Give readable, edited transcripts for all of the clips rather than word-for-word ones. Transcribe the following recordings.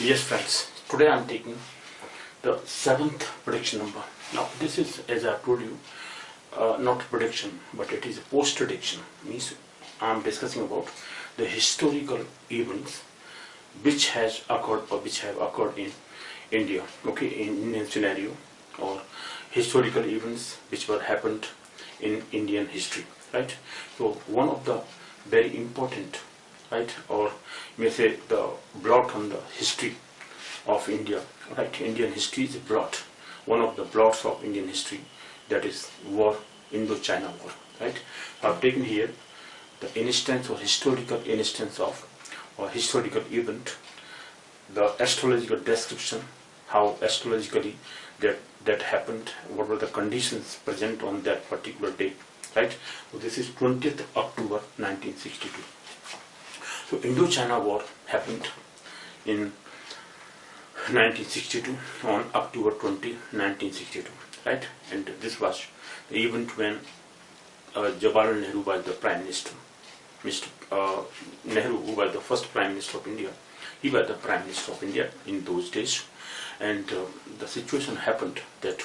Yes friends, today I am taking the seventh prediction number. Now this is, as I told you, not prediction but it is a post-prediction. Means I am discussing about the historical events which has occurred or which have occurred in India, okay, in Indian scenario, or historical events which were happened in Indian history, right? So one of the very important, right, or you may say the blot on the history of India, right? Indian history is a blot, one of the blots of Indian history, that is war, Indo-China war, right? I've taken here the instance or historical instance of or historical event, the astrological description, how astrologically that happened, what were the conditions present on that particular day, right? So this is 20th October 1962. So Indo-China war happened in 1962 on October 20, 1962, right? And this was the event when Jawaharlal Nehru was the Prime Minister. Mr. Nehru, who was the first Prime Minister of India, he was the Prime Minister of India in those days. And the situation happened that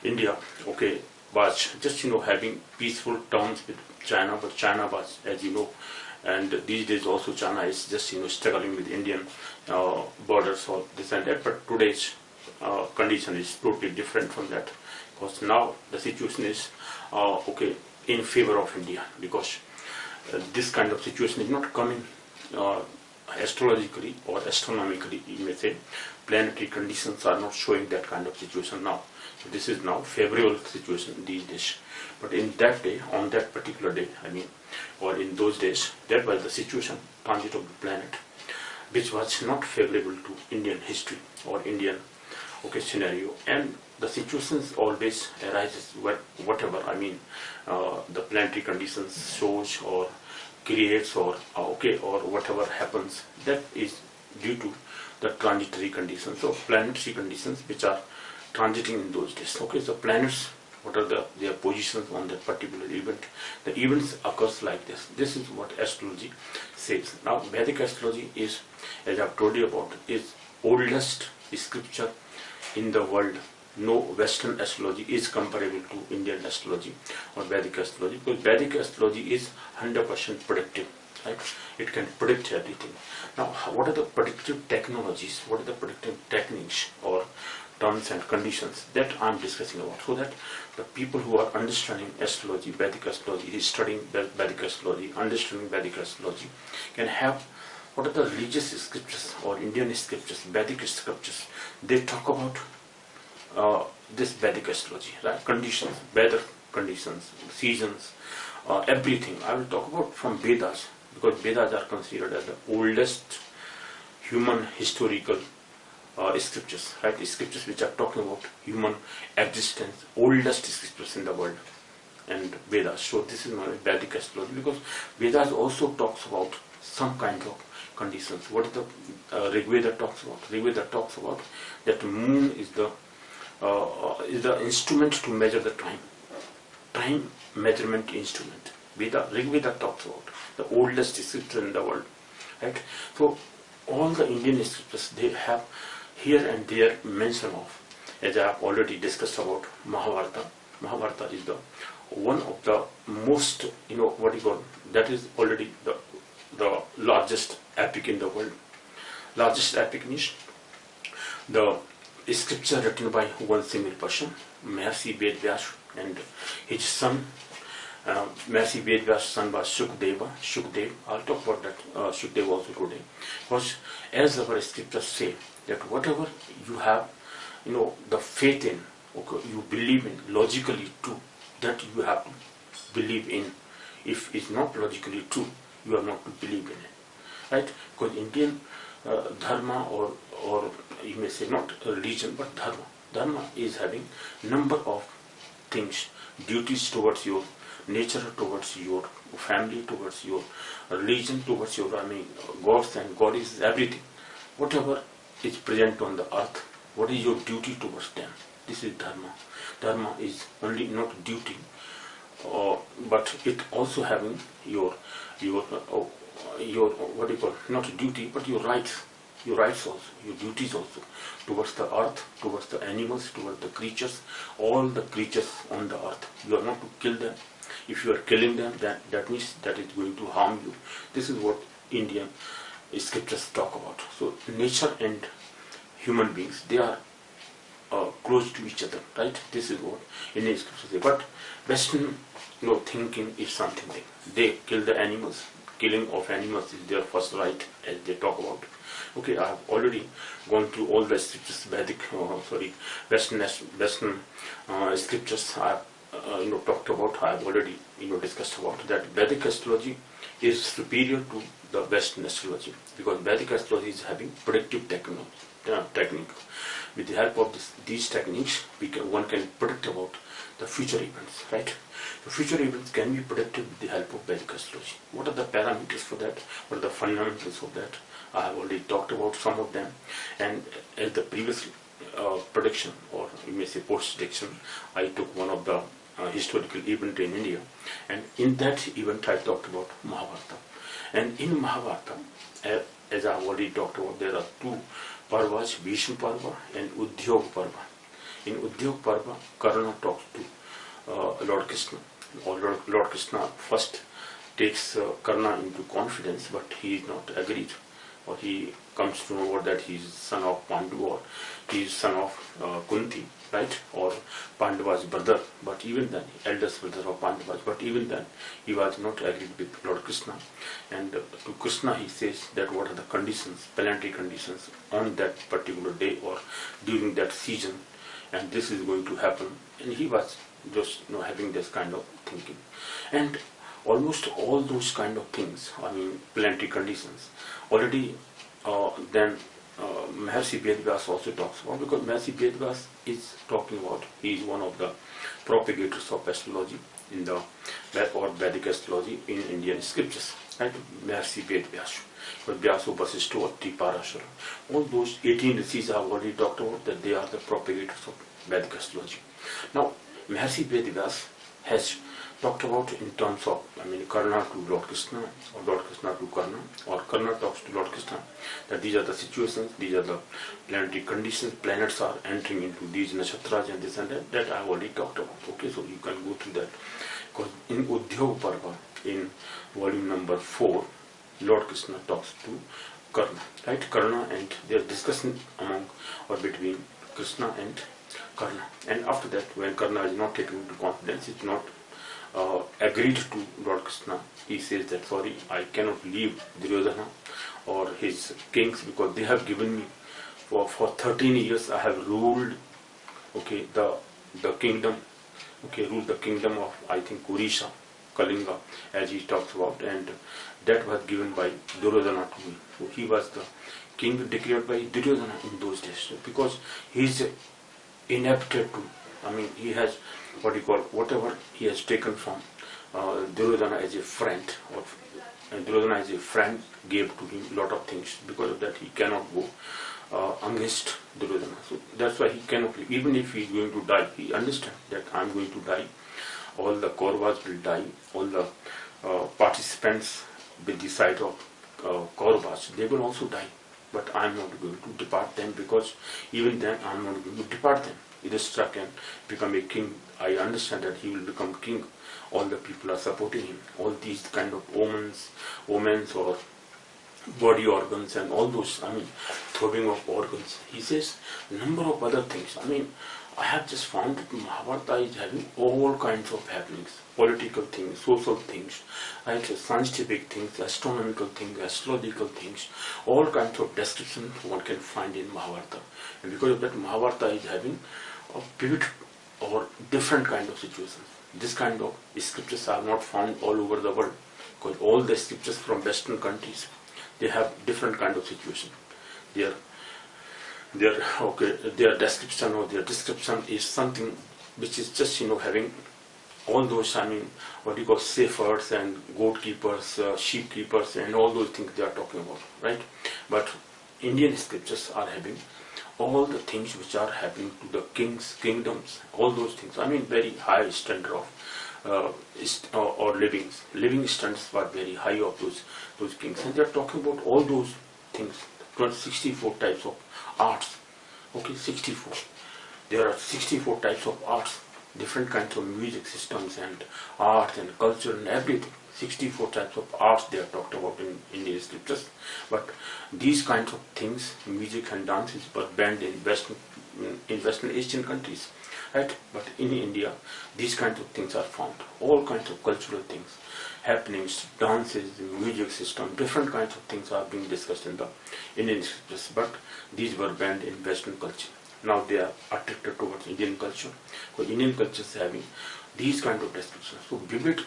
India, okay, was just, having peaceful terms with China, but China was, as you know, and these days also China is just, struggling with Indian borders or this and that, but today's condition is totally different from that, because now the situation is, okay, in favor of India, because this kind of situation is not coming astrologically or astronomically, you may say. Planetary conditions are not showing that kind of situation now. So this is now favorable situation these days. But in that day, on that particular day, or in those days, that was the situation, transit of the planet, which was not favorable to Indian history or Indian, okay, scenario. And the situations always arises whatever, the planetary conditions shows or creates or or whatever happens, that is due to the transitory conditions, so planetary conditions which are transiting in those days. Okay, so planets, what are their positions on that particular event? The events occurs like this. This is what astrology says. Now Vedic astrology is, as I've told you about, is oldest scripture in the world. No Western astrology is comparable to Indian astrology or Vedic astrology, because Vedic astrology is 100% predictive, right? It can predict everything. Now, what are the predictive technologies? What are the predictive techniques or terms and conditions that I'm discussing about, so that the people who are understanding astrology, Vedic astrology, studying Vedic astrology, understanding Vedic astrology, can have what are the religious scriptures or Indian scriptures, Vedic scriptures. They talk about this Vedic astrology, right? Conditions, weather conditions, seasons, everything. I will talk about from Vedas, because Vedas are considered as the oldest human historical scriptures, right? Scriptures which are talking about human existence, oldest scriptures in the world, and Vedas. So this is known as Vedic astrology, because Vedas also talks about some kind of conditions. What is the Rig Veda talks about? Rig Veda talks about that the moon is the instrument to measure the time measurement instrument. Rig Veda talks about the oldest scripture in the world, right? So all the Indian scriptures, they have here and there mention of, as I have already discussed about Mahabharata. Mahabharata is the one of the most, that is already the largest epic in the world. Largest epic means the scripture written by one single person, Maharishi Vedvyas, and his son, Maharishi Vedvyas' son was Shukdev. I'll talk about that Shukdev also today, because as our scriptures say, that whatever you have, the faith in, okay, you believe in, logically true, that you have to believe in. If it's not logically true, you are not to believe in it, right? Because Indian dharma, or you may say not religion but dharma is having number of things, duties towards your nature, towards your family, towards your religion, towards your gods and goddesses, everything, whatever is present on the earth, what is your duty towards them? This is dharma. Dharma is only not duty, but it also having your what do you call, not duty but your rights, your rights also, your duties also, towards the earth, towards the animals, towards the creatures, all the creatures on the earth. You are not to kill them. If you are killing them, that means that is going to harm you. This is what Indian scriptures talk about. So nature and human beings, they are close to each other, right? This is what Indian scriptures say. But Western thinking is something they kill the animals. Killing of animals is their first right, as they talk about. Okay, I have already gone through all the scriptures, Vedic, Western scriptures. I have talked about. I have already discussed about that. Vedic astrology is superior to the Western astrology because Vedic astrology is having predictive technique. With the help of these techniques, one can predict about the future events, right? The future events can be predicted with the help of Vedic astrology. What are the parameters for that? What are the fundamentals of that? I have already talked about some of them. And as the previous prediction, or you may say post-prediction, I took one of the historical event in India. And in that event, I talked about Mahabharata. And in Mahabharata, as I have already talked about, there are two Parvas, Bhishma Parva and Udyog Parva. In Udyog Parva, Karna talks to Lord Krishna. Or Lord Krishna first takes Karna into confidence, but he is not agreed. Or he comes to know that he is son of Pandu, or he is son of Kunti, right? Or Pandava's brother. But even then, eldest brother of Pandavas. But even then, he was not agreed with Lord Krishna. And to Krishna he says that what are the conditions, planetary conditions on that particular day or during that season, and this is going to happen. And he was just having this kind of thinking. And almost all those kind of things, I mean planetary conditions, already then Maharishi Vedvyas also talks about, because Maharishi Vedvyas is talking about, he is one of the propagators of astrology in the or Vedic astrology in Indian scriptures, right? Maharishi Vedvyas, Vyaso, Vasishto, Atri, Parashara, all those 18 rishis I have already talked about, that they are the propagators of Vedic astrology. Now Maharishi Vedvyas has talked about in terms of, I mean, Karna to Lord Krishna, or Lord Krishna to Karna, or Karna talks to Lord Krishna, that these are the situations, these are the planetary conditions, planets are entering into these nakshatras and this and that I have already talked about. Okay, so you can go through that. Because in Udyog Parva, in volume number 4, Lord Krishna talks to Karna, right? Karna, and they are discussing among or between Krishna and Karna. And after that, when Karna is not taken into confidence, it's not agreed to Lord Krishna, he says that sorry, I cannot leave Duryodhana or his kings, because they have given me for 13 years I have ruled, okay, the kingdom, okay, ruled the kingdom of, I think, Kurisha, Kalinga, as he talks about, and that was given by Duryodhana to me. So he was the king declared by Duryodhana in those days, because he is inapted to, I mean, he has what you call, whatever he has taken from Duryodhana as a friend, or Duryodhana as a friend gave to him a lot of things. Because of that, he cannot go against Duryodhana. So that's why he cannot leave. Even if he is going to die, he understands that I am going to die. All the Kauravas will die. All the participants with the side of Kauravas, they will also die. But I am not going to depart them, because even then I am not going to depart them. Yudhishthira can become a king. I understand that he will become king. All the people are supporting him. All these kind of omens or body organs and all those, I mean, throbbing of organs. He says number of other things. I mean, I have just found that Mahabharata is having all kinds of happenings, political things, social things, right, scientific things, astronomical things, astrological things, all kinds of descriptions one can find in Mahabharata. And because of that, Mahabharata is having a pivot or different kind of situations. This kind of scriptures are not found all over the world, because all the scriptures from Western countries, they have different kind of situation. Their description or their description is something which is just having all those, I mean, what you call shepherds and goat keepers, sheep keepers, and all those things they are talking about, right? But Indian scriptures are having all the things which are happening to the kings, kingdoms, all those things. I mean, very high standard of or living standards were very high of those kings, and they are talking about all those things, 64 types of arts. Okay, 64. There are 64 types of arts, different kinds of music systems and arts and culture and everything. 64 types of arts they are talked about in Indian scriptures. But these kinds of things, music and dances, were banned in Western Asian countries, right? But in India, these kinds of things are found. All kinds of cultural things, happenings, dances, music system, different kinds of things are being discussed in the Indian scriptures. But these were banned in Western culture. Now they are attracted towards Indian culture. So Indian culture is having these kind of descriptions. So vivid,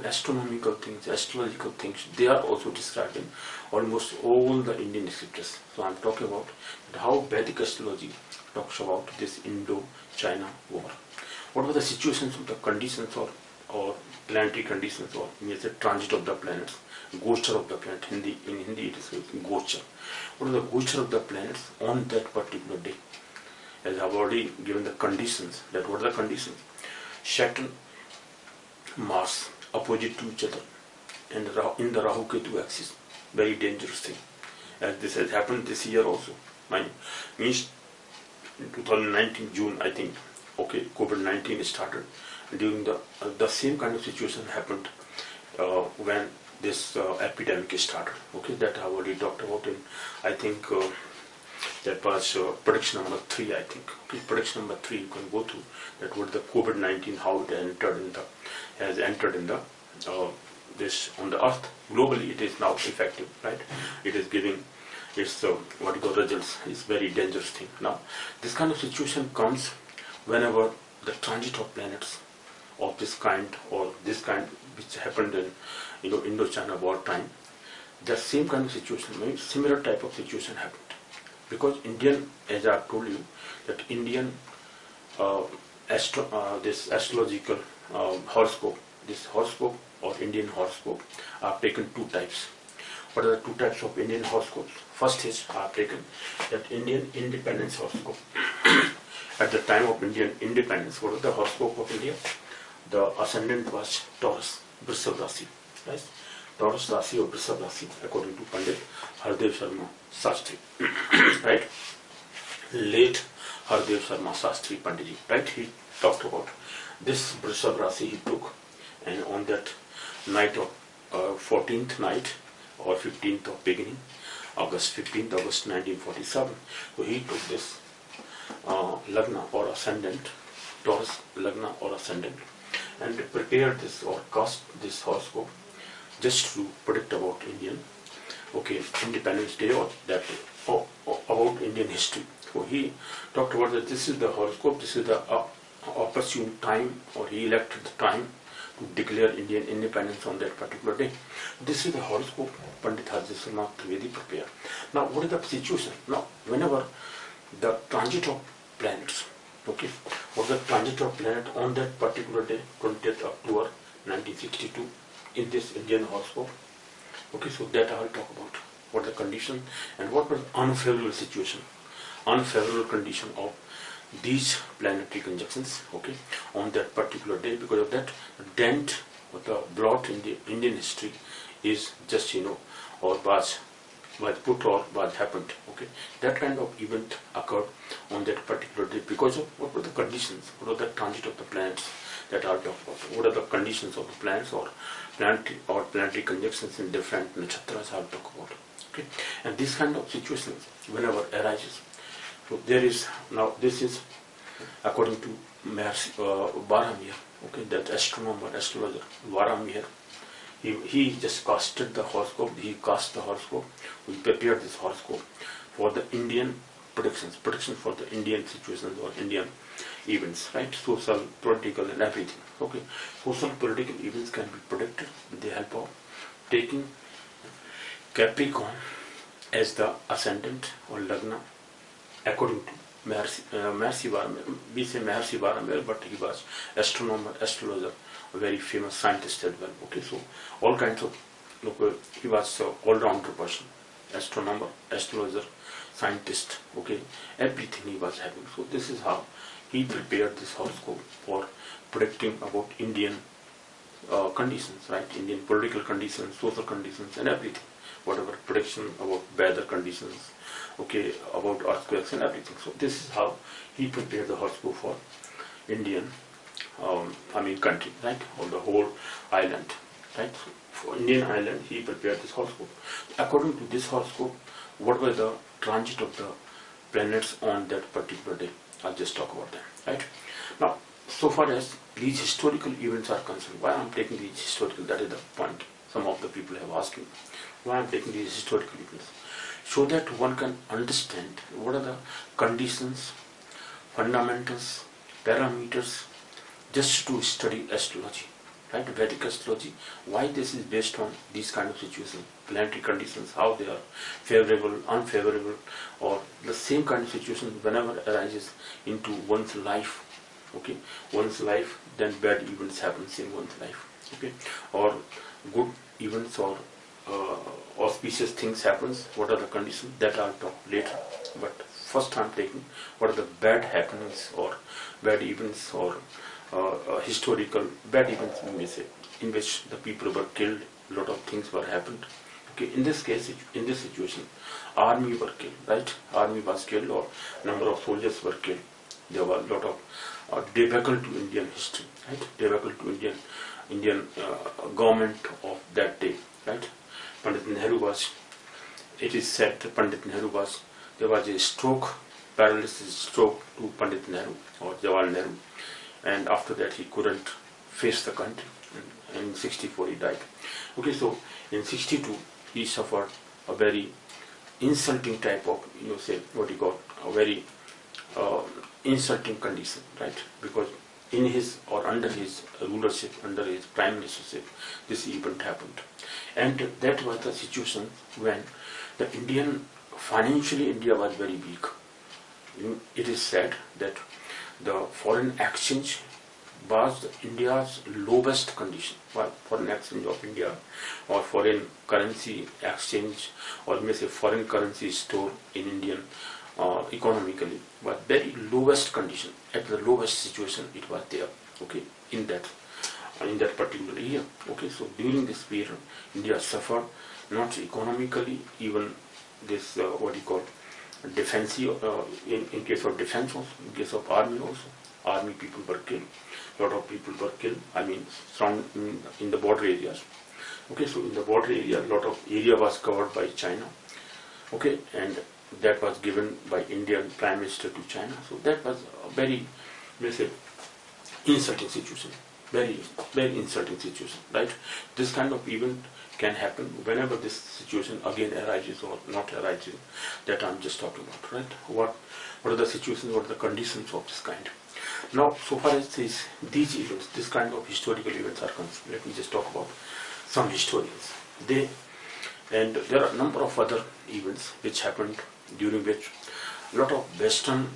astronomical things, astrological things, they are also described in almost all the Indian scriptures. So I am talking about how Vedic astrology talks about this Indo-China war. What were the situations of the conditions or planetary conditions, or the transit of the planets, gochar of the planet. In Hindi it is gochar. What are the gochar of the planets on that particular day? As I have already given the conditions, that what are the conditions? Saturn, Mars, opposite to each other, and in the Rahu Ketu axis. Very dangerous thing. As this has happened this year also. Means in 2019 June, I think. Okay, COVID-19 started. During the same kind of situation happened when this epidemic started. Okay, that I have already talked about in, I think. That was prediction number 3, I think. Okay, prediction number 3 you can go through. That what the COVID-19, how it has entered in the this on the earth. Globally it is now effective, right? It is giving its what you call results. It's very dangerous thing. Now this kind of situation comes whenever the transit of planets of this kind or this kind which happened in Indo-China war time. The same kind of situation, maybe similar type of situation happened. Because Indian, as I have told you, that Indian this astrological horoscope, this horoscope or Indian horoscope are taken 2 types. What are the 2 types of Indian horoscopes? First is I have taken that Indian independence horoscope. At the time of Indian independence, what was the horoscope of India? The ascendant was Taurus, Vrishabh Rasi, right? Taurus Rasi or Vrishabh Rasi, according to Pandit Hardev Sharma Shastri, right? Late Hardev Sharma Shastri Panditji, right? He talked about this Vrishabh Rasi he took, and on that night of 14th night or 15th of beginning, August 15th, August 1947, so he took this Lagna or ascendant, Taurus Lagna or ascendant, and prepared this or cast this horoscope just to predict about Indian, Independence Day or that or about Indian history. So he talked about that this is the horoscope, this is the opportune time, or he elected the time to declare Indian independence on that particular day. This is the horoscope Pandit Hardev Sharma Trivedi prepared. Now what is the situation? Now whenever the transit of planets, or the transit of planet on that particular day, 20th October 1962, in this Indian horoscope. So that I will talk about. What the condition and what was unfavorable situation, unfavorable condition of these planetary conjunctions, on that particular day. Because of that, the dent or the blot in the Indian history is just, or was put or was happened. That kind of event occurred on that particular day because of what were the conditions, what were the transit of the planets that I'll talk about. What are the conditions of the planets or planetary conjunctions in different nakshatras I'll talk about. And this kind of situations whenever arises. So there is now this is according to Varamir, that astronomer, astrologer Varamir. He just casted the horoscope. He cast the horoscope. We prepared this horoscope for the Indian predictions for the Indian situations or Indian events, right? Social, political, and everything. Social, political events can be predicted with the help of taking Capricorn as the ascendant or Lagna, according to Maharishi Varamir. We say Maharishi Varamir, but he was astronomer, astrologer, a very famous scientist as well. So all kinds of, he was an all-rounder person, astronomer, astrologer, scientist, everything he was having. So this is how he prepared this horoscope for predicting about Indian conditions, right? Indian political conditions, social conditions, and everything. whatever prediction about weather conditions, okay, about earthquakes and everything. So this is how he prepared the horoscope for Indian, country, right, or the whole island, right. So for Indian island, he prepared this horoscope. According to this horoscope, what were the transit of the planets on that particular day? I'll just talk about them, right. Now, so far as these historical events are concerned, why I'm taking these historical, that is the point. Some of the people have asked me why I'm taking these historical events, so that one can understand what are the conditions, fundamentals, parameters, just to study astrology, right? Vedic astrology, why this is based on these kind of situations, planetary conditions, how they are favorable, unfavorable, or the same kind of situation whenever arises into one's life, okay, one's life, then bad events happens in one's life, okay, or good events or auspicious things happens. What are the conditions? That I'll talk later. But first I'm taking what are the bad happenings or bad events or historical bad events, we may say, in which the people were killed, a lot of things were happened. Okay, in this case, in this situation, army were killed, right? Army was killed, or number of soldiers were killed. There were a lot of debacle to Indian history, right? Debacle to Indian government of that day, right? Pandit Nehru was, it is said that Pandit Nehru was, there was a stroke, paralysis stroke to Pandit Nehru or Jawaharlal Nehru, and after that he couldn't face the country. And in 64 he died. Okay, so in 62 he suffered a very insulting type of, say, what he got, a very insulting condition, right? Because in his or under his rulership, under his prime ministership, this event happened. And that was the situation when the financially India was very weak. It is said that the foreign exchange was India's lowest condition. Foreign exchange of India, or foreign currency exchange, or may say foreign currency store in Indian economically, was very lowest condition. At the lowest situation it was there, okay, in that particular year. Okay, so during this period India suffered, not economically, even this what you call defensive, in case of defense also, in case of army also, army people were killed, lot of people were killed, in the border areas. Okay, so in the border area, lot of area was covered by China, okay, and that was given by Indian Prime Minister to China. So that was a very, let's say, insulting situation, very, very insulting situation, right? This kind of event can happen whenever this situation again arises or not arises, that I'm just talking about, right? What are the situations, what are the conditions of this kind? Now, so far as these events, this kind of historical events are concerned, let me just talk about some historians. And there are a number of other events which happened, during which a lot of Western,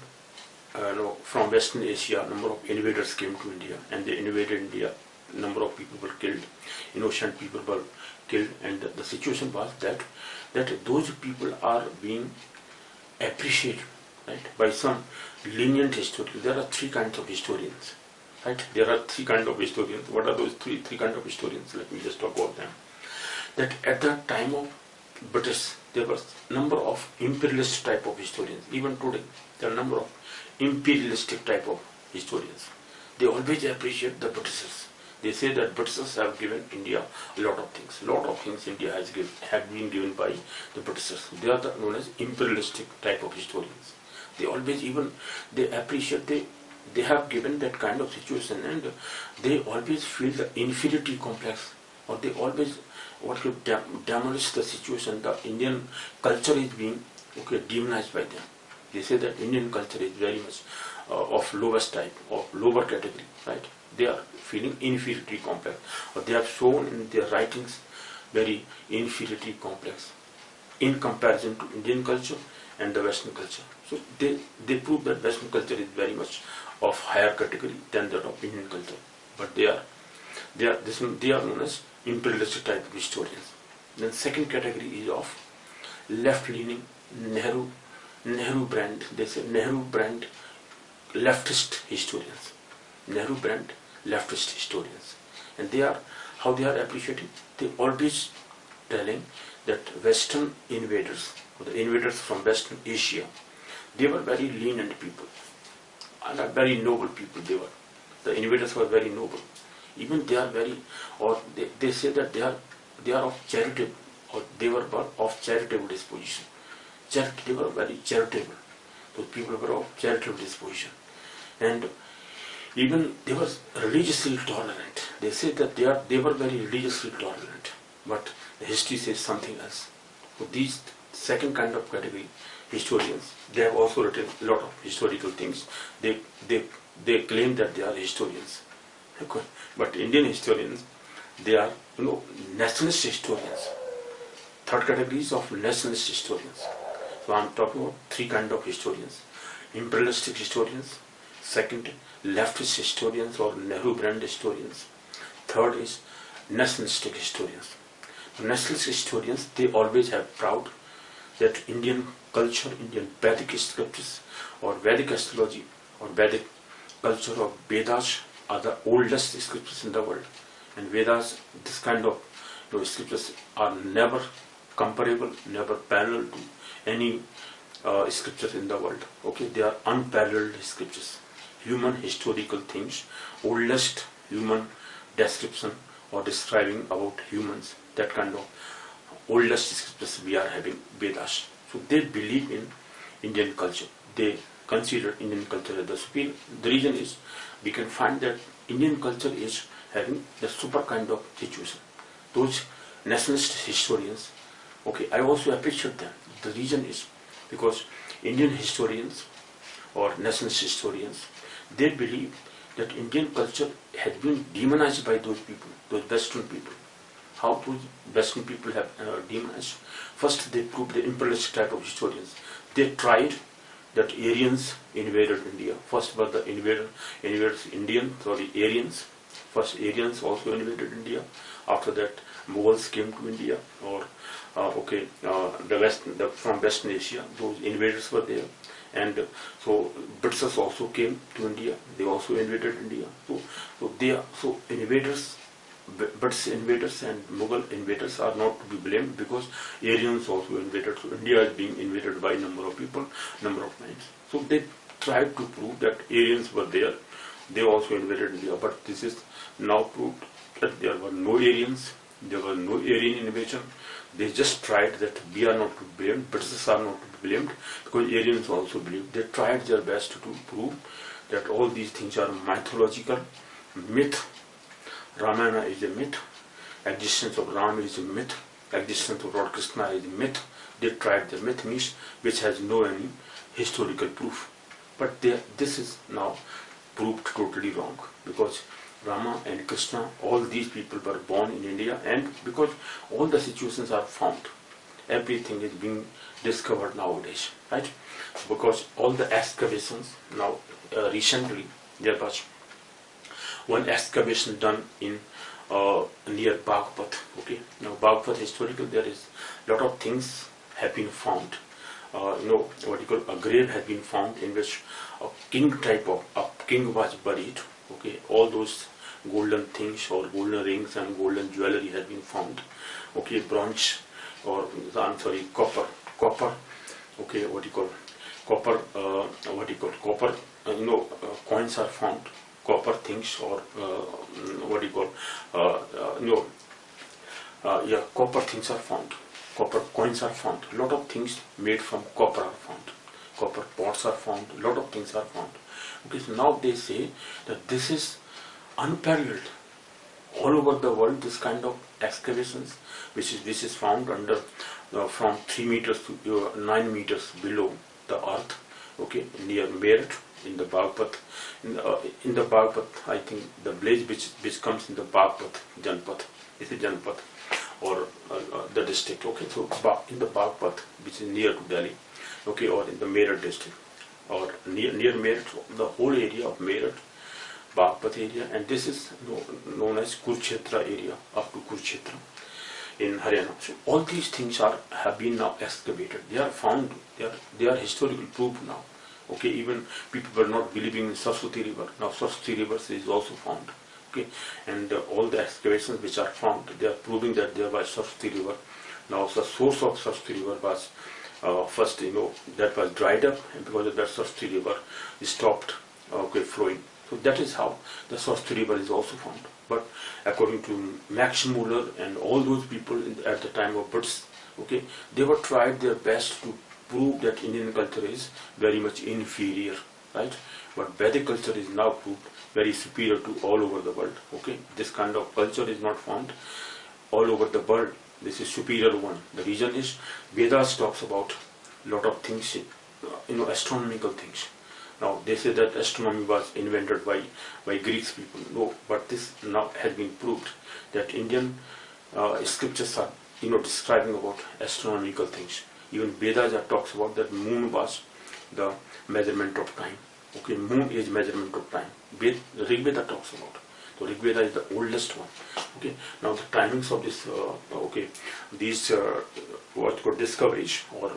from Western Asia, a number of invaders came to India, and they invaded India. A number of people were killed, innocent people were killed, and the situation was that those people are being appreciated, right, by some lenient historians. There are three kinds of historians, right? There are three kinds of historians. What are those three kinds of historians? Let me just talk about them. That at the time of British, there was a number of imperialist type of historians. Even today, there are a number of imperialistic type of historians. They always appreciate the Britishers. They say that Britishers have given India a lot of things. A lot of things India have been given by the Britishers. They are known as imperialistic type of historians. They always they appreciate, they have given that kind of situation, and they always feel the inferiority complex, or they always demolish the situation. The Indian culture is being demonized by them. They say that Indian culture is very much of lowest type, of lower category, right? They are feeling inferiority complex, or they have shown in their writings very inferiority complex in comparison to Indian culture and the Western culture. So they prove that Western culture is very much of higher category than that of Indian culture. But they are known as imperialistic type of historians. Then second category is of left-leaning Nehru brand. They say Nehru brand leftist historians. Nehru brand leftist historians. And how they are appreciating? They always telling that Western invaders, or the invaders from Western Asia, they were very lenient people and are very noble people. They were. The invaders were very noble. Even they are very, or they say that they are of charitable, or they were of charitable disposition. They were very charitable. Those people were of charitable disposition. And even they were religiously tolerant. They say that they were very religiously tolerant. But the history says something else. So these second kind of category, historians, they have also written a lot of historical things. They claim that they are historians. Okay. But Indian historians, they are, nationalist historians. Third categories of nationalist historians. So I am talking about three kind of historians. Imperialistic historians. Second, leftist historians or Nehru brand historians. Third is nationalistic historians. So nationalist historians, they always have proud that Indian culture, Indian Vedic scriptures or Vedic astrology or Vedic culture of Vedas are the oldest scriptures in the world. And Vedas, this kind of scriptures are never comparable, never parallel to any scriptures in the world. Okay, they are unparalleled scriptures. Human historical things, oldest human description or describing about humans, that kind of oldest scriptures we are having, Vedas. So they believe in Indian culture. They consider Indian culture as the superior. The reason is we can find that Indian culture is having the super kind of situation. Those nationalist historians, okay, I also appreciate them. The reason is because Indian historians or nationalist historians, they believe that Indian culture has been demonized by those people, those Western people. How those Western people have demonized? First, they proved the imperialist type of historians. They tried that Aryans invaded India. First was the invaders Aryans. First Aryans also invaded India. After that, Mughals came to India, or from Western Asia, those invaders were there. And so British also came to India. They also invaded India. So invaders, British invaders and Mughal invaders are not to be blamed, because Aryans also invaded. So India is being invaded by a number of people, number of times. So they tried to prove that Aryans were there. They also invaded India. But this is now proved that there were no Aryans. There was no Aryan invasion. They just tried that we are not to be blamed, British are not to be blamed, because Aryans also believed. They tried their best to prove that all these things are mythological, myth. Ramayana is a myth. Existence of Ram is a myth. Existence of Lord Krishna is a myth. They tried the myth means which has no any historical proof. But this is now proved totally wrong, because Rama and Krishna, all these people were born in India, and because all the situations are found, everything is being discovered nowadays, right? Because all the excavations now, recently there was one excavation done in near Bagpat. Okay, now Bagpat historical, there is a lot of things have been found. A grave has been found in which a king was buried. Okay, all those golden things or golden rings and golden jewelry has been found. Okay, bronze or copper. Okay, copper coins are found. Copper things or copper things are found. Copper coins are found. A lot of things made from copper are found. Copper pots are found. A lot of things are found. Okay, so now they say that this is unparalleled. All over the world, this kind of excavations, which is found under from 3 meters to 9 meters below the earth. Okay, near Meerut in the Bagpat. In the Bagpat, I think the village which comes in the Bagpat Janpat is a Janpat or the district. Okay, so in the Bagpat, which is near to Delhi. Okay, or in the Meerut district, or near Meerut, the whole area of Meerut, Bagpat area, and this is known as Kurukshetra area, up to Kurukshetra in Haryana. So all these things have been now excavated. They are found. They are historical proof now. Okay, even people were not believing in Saraswati River. Now Saraswati River is also found. Okay, and all the excavations which are found, they are proving that there was Saraswati River Now the source of Saraswati river was first, that was dried up, and because of that Saraswati river stopped flowing. So that is how the Saraswati river is also found. But according to Max Muller and all those people at the time of births, they were tried their best to prove that Indian culture is very much inferior, right? But Vedic culture is now proved very superior to all over the world. This kind of culture is not found all over the world. This is superior one. The reason is Vedas talks about a lot of things, astronomical things. Now they say that astronomy was invented by Greeks people. No, but this now has been proved that Indian scriptures are describing about astronomical things. Even Vedas talks about that moon was the measurement of time. Moon is measurement of time. Rig Veda talks about. So Rig Veda is the oldest one. Now the timings of this, these what called discoveries or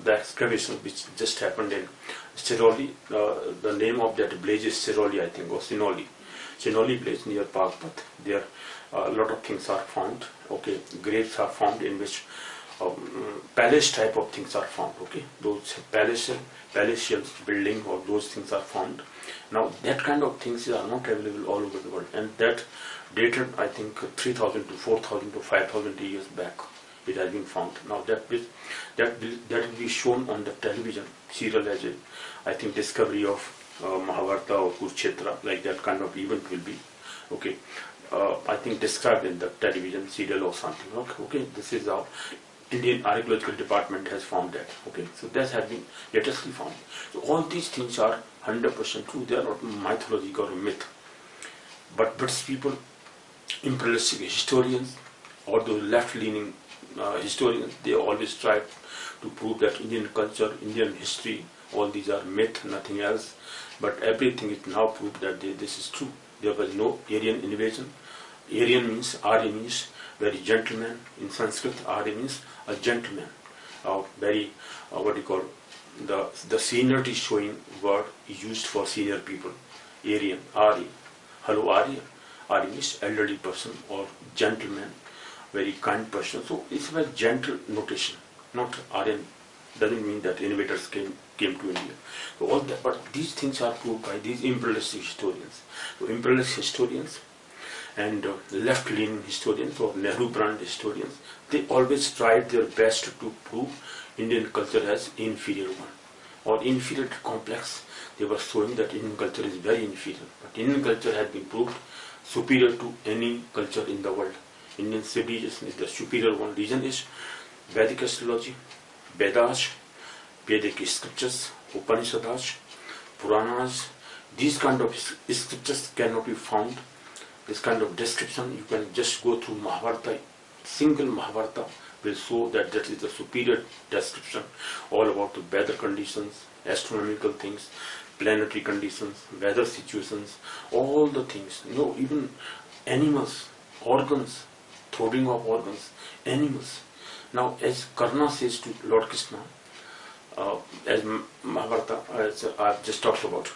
the excavation which just happened in Siroli. The name of that village is Siroli, I think, or Sinoli. Sinoli village near Pagpat. There a lot of things are found. Graves are found in which palace type of things are found. Those palatial building or those things are found. Now that kind of things are not available all over the world, and that dated, I think, 3,000 to 4,000 to 5,000 years back. It has been found. Now that will be shown on the television serial as a, I think, discovery of Mahabharata or Kurukshetra, like that kind of event will be. I think described in the television serial or something. This is how Indian Archaeological Department has found that. So that has been latestly found. So all these things are 100% true. They are not mythology or myth. But British people, imperialistic historians, or those left-leaning historians, they always try to prove that Indian culture, Indian history, all these are myth, nothing else. But everything is now proved that this is true. There was no Aryan invasion. Arya means very gentleman. In Sanskrit, Arya means a gentleman. Very, what do you call, the seniority showing word used for senior people. Aryan, Arya. Hello, Arya. Arya means elderly person or gentleman, very kind person. So it's a very gentle notation. Not Aryan doesn't mean that invaders came to India. So all that, but these things are proved by these imperialist historians. So imperialist historians and left-leaning historians or Nehru brand historians, they always tried their best to prove Indian culture as inferior one or inferior complex. They were showing that Indian culture is very inferior, but Indian culture has been proved superior to any culture in the world. Indian civilization is the superior one. Reason is Vedic astrology, Vedas, Vedic scriptures, Upanishads, Puranas. These kind of scriptures cannot be found. This kind of description, you can just go through Mahabharata. Single Mahabharata will show that is the superior description, all about the weather conditions, astronomical things, planetary conditions, weather situations, all the things. Even animals, organs, throbbing of organs, animals. Now, as Karna says to Lord Krishna, as Mahabharata, as I've just talked about,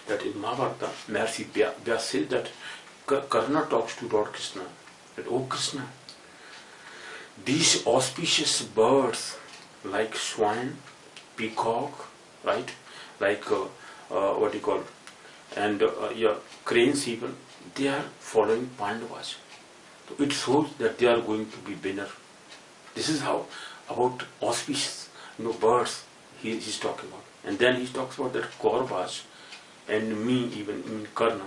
that in Mahabharata, Maharishi Vyas says that Karna talks to Lord Krishna, that, oh Krishna, these auspicious birds like swan, peacock, right, like what do you call, and cranes even, they are following Pandavas. So it shows that they are going to be winner. This is how about auspicious birds he's talking about. And then he talks about that Kauravas and me even in Karna,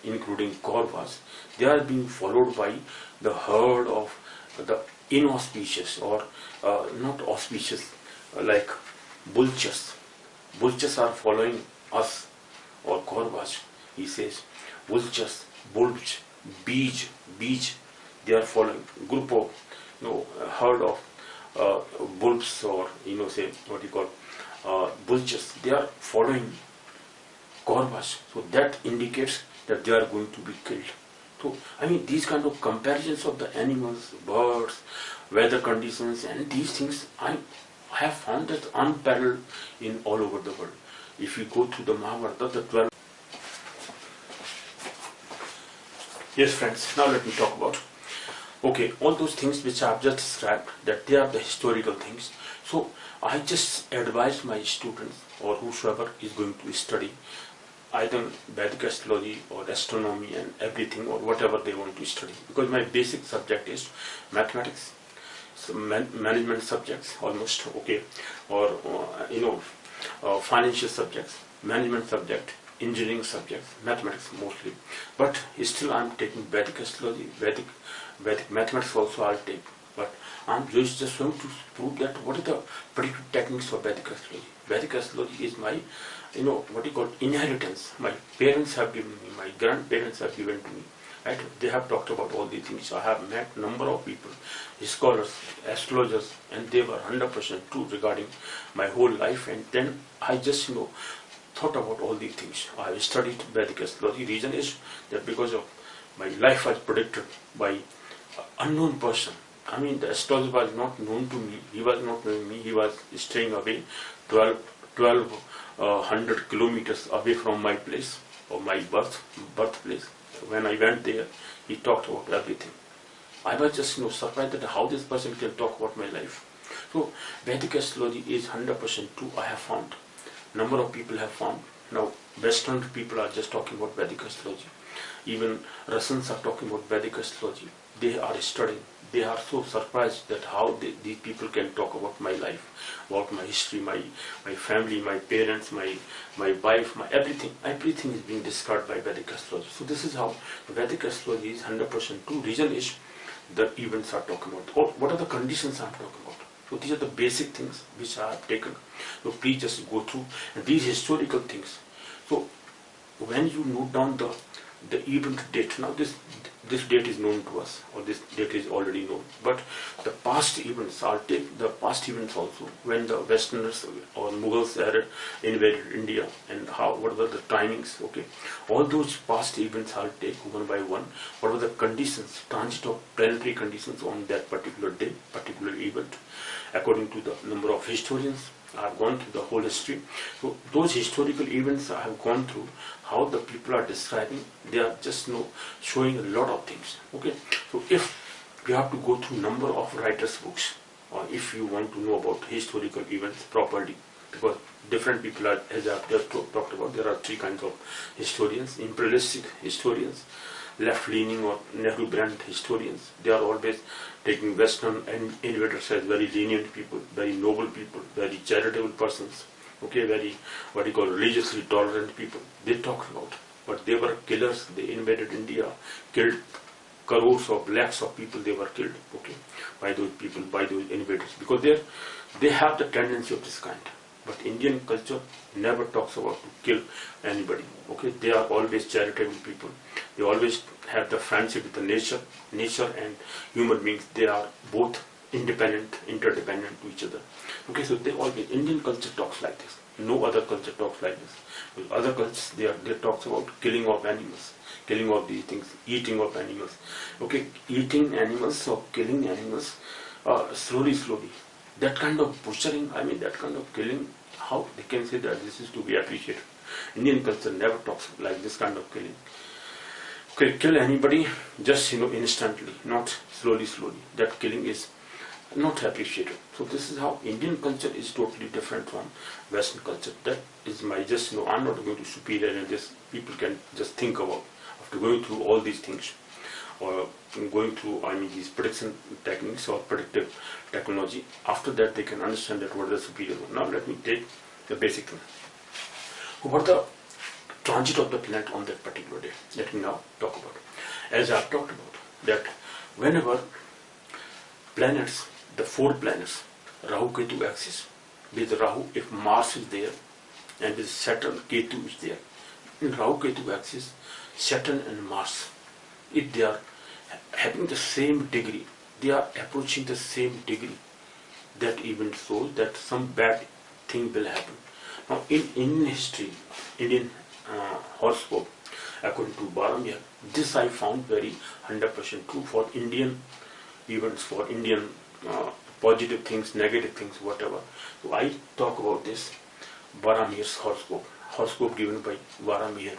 including Kauravas, they are being followed by the herd of the inauspicious or not auspicious, like vultures. Vultures are following us or Kauravas. He says vultures, bulbs, beach, they are following group of herd of bulbs or say what you call vultures. They are following Kauravas. So that indicates that they are going to be killed. So I mean these kind of comparisons of the animals, birds, weather conditions, and these things I have found that unparalleled in all over the world. If you go through the Mahabharata, the 12. Yes, friends. Now let me talk about. Okay, all those things which I have just described, that they are the historical things. So I just advise my students or whosoever is going to study either Vedic astrology or astronomy and everything or whatever they want to study, because my basic subject is mathematics, so management subjects almost, okay, or financial subjects, management subject, engineering subjects, mathematics mostly. But still I'm taking Vedic astrology, Vedic mathematics also I'll take. But I'm just going to prove that what are the predictive techniques of Vedic astrology. Vedic astrology is my, what you call inheritance. My parents have given me, my grandparents have given to me. Right? They have talked about all these things. I have met number of people, scholars, astrologers, and they were 100% true regarding my whole life. And then I just, thought about all these things. I have studied Vedic astrology. Reason is that because of my life was predicted by an unknown person. I mean, the astrologer was not known to me. He was not knowing me. He was staying away 1200 kilometers away from my place or my birthplace. When I went there, he talked about everything. I was just surprised at how this person can talk about my life. So Vedic astrology is 100% true. I have found. Number of people have found. Now Western people are just talking about Vedic astrology. Even Russians are talking about Vedic astrology. They are studying. They are so surprised that how these people can talk about my life, about my history, my family, my parents, my wife, my everything. Everything is being described by Vedic astrology. So this is how Vedic astrology is 100% true. Reason is the events are talking about. What are the conditions I am talking about? So these are the basic things which I have taken. So please just go through these historical things. So when you note down the event date, now this date is known to us, or this date is already known, but the past events, I'll take the past events also, when the Westerners or Mughals had invaded India, and what were the timings, okay, all those past events I'll take one by one. What were the conditions, transit of planetary conditions on that particular day, particular event, according to the number of historians. I have gone through the whole history. So those historical events I have gone through, how the people are describing, they are just showing a lot of things. Okay, so if you have to go through number of writers' books, or if you want to know about historical events properly, because different people are, as I have just talked about, there are three kinds of historians: imperialistic historians, left-leaning or Nehru-brand historians. They are always taking Western and invaders as very lenient people, very noble people, very charitable persons, okay, very religiously tolerant people. They talk about, but they were killers. They invaded India, killed crores of lakhs of people. They were killed, okay, by those people, by those invaders, because they have the tendency of this kind. But Indian culture never talks about to kill anybody. Okay, they are always charitable people. They always have the friendship with the nature and human beings. They are both independent, interdependent to each other. Okay, so Indian culture talks like this. No other culture talks like this. With other cultures, they talks about killing of animals, killing of these things, eating of animals. Okay, eating animals or killing animals slowly. That kind of butchering, that kind of killing, how they can say that this is to be appreciated? Indian culture never talks like this kind of killing. Okay, kill anybody just instantly, not slowly. That killing is not appreciated. So this is how Indian culture is totally different from Western culture. That is my I'm not going to superior and this people can just think about after going through all these things, or going through these prediction techniques or predictive technology. After that they can understand that what is the superior one. Now let me take the basic thing. What are the transit of the planet on that particular day? Let me now talk about it. As I have talked about that whenever planets, the four planets, Rahu Ketu axis, with Rahu, if Mars is there, and with Saturn, Ketu is there. In Rahu Ketu axis, Saturn and Mars, if they are having the same degree, they are approaching the same degree, that even shows that some bad thing will happen. Now in history, Indian horoscope, according to Baramir, this I found very 100% true for Indian events, for Indian positive things, negative things, whatever. So I talk about this Baramir's horoscope given by Varamir.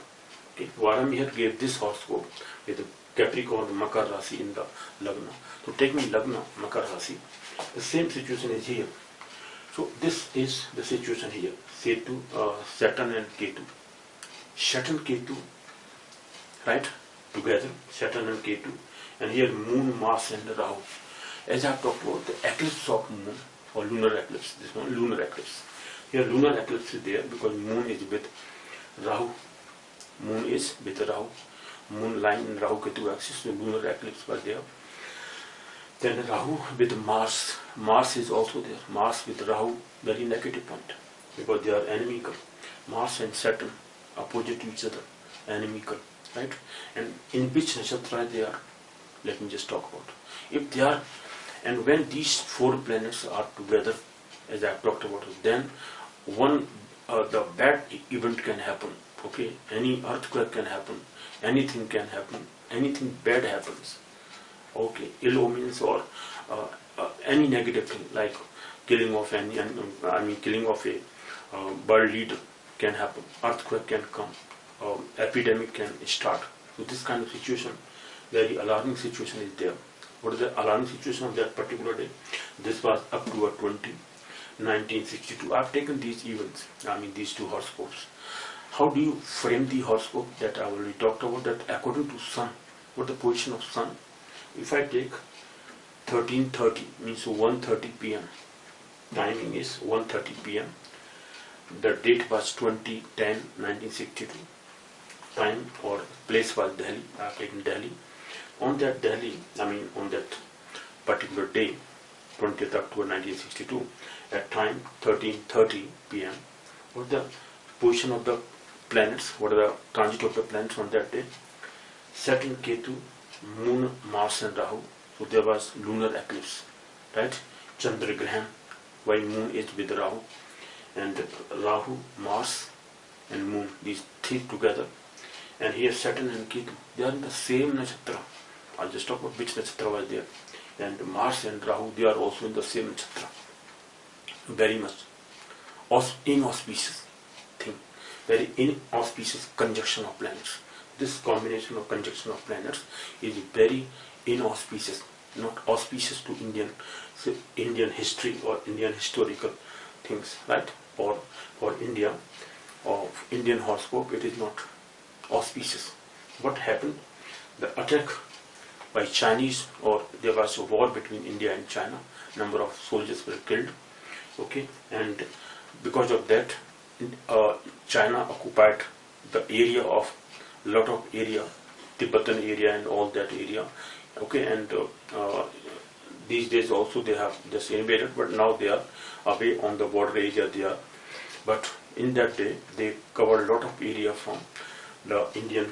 Okay. Varamir gave this horoscope with Capricorn, Makar Rasi in the Lagna. So taking Lagna, Makar Rasi, the same situation is here. So this is the situation here. Setu, Saturn and Ketu. Saturn, Ketu, right? Together, Saturn and Ketu. And here Moon, Mars and Rahu. As I have talked about the eclipse of Moon, or lunar eclipse, this one, lunar eclipse. Here lunar eclipse is there because Moon is with Rahu. Moon is with Rahu. Moon lying in Rahu Ketu axis, so lunar eclipse was there. Then Rahu with Mars. Mars is also there. Mars with Rahu, very negative point because they are inimical. Mars and Saturn opposite to each other, inimical, right? And in which nakshatra they are? Let me just talk about. If they are, and when these four planets are together, as I have talked about, then the bad event can happen. Okay, any earthquake can happen, anything can happen, anything bad happens. Okay, ill omens or any negative thing like killing of killing of a world leader can happen, earthquake can come, epidemic can start. So this kind of situation, very alarming situation is there. What is the alarming situation of that particular day? This was October 20, 1962. I have taken these events, these two horoscopes. How do you frame the horoscope? That I already talked about, that according to Sun, what the position of Sun. If I take 13:30, means 1:30 p.m. Timing is 1:30 p.m. The date was 20/10/1962. Time or place was Delhi. I have taken Delhi. On that on that particular day, 20th October 1962, at time 13:30 p.m. What the position of the planets? What are the transit of the planets on that day? Saturn, Ketu, Moon, Mars and Rahu. So there was lunar eclipse, right? Chandra Grahan, while Moon is with Rahu. And Rahu, Mars and Moon, these three together. And here Saturn and Ketu, they are in the same nakshatra. I'll just talk about which nakshatra was there. And Mars and Rahu, they are also in the same nakshatra. Very much inauspicious thing. Very inauspicious conjunction of planets. This combination of conjunction of planets is very inauspicious, not auspicious to Indian history or Indian historical things, right? Or for India, or Indian horoscope, it is not auspicious. What happened? The attack by Chinese, or there was a war between India and China. Number of soldiers were killed. Okay, and because of that, China occupied the area of lot of area, Tibetan area and all that area. Okay, and these days also they have just invaded, but now they are away on the border area they are. But in that day they covered a lot of area from the Indian,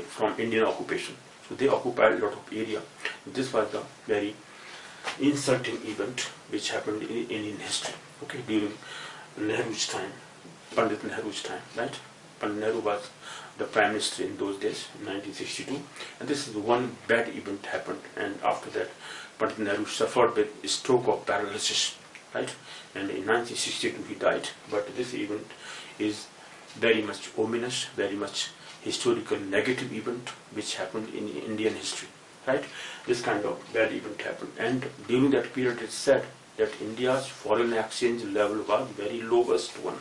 from Indian occupation. So they occupied a lot of area. This was the very insulting event which happened in Indian history. Okay, during Nehru's time, Pandit Nehru's time, right? Pandit Nehru was the Prime Minister in those days, in 1962, and this is one bad event happened, and after that Pandit Nehru suffered with a stroke of paralysis, right? And in 1962 he died. But this event is very much ominous, very much historical negative event which happened in Indian history, right? This kind of bad event happened, and during that period it's said that India's foreign exchange level was very lowest one.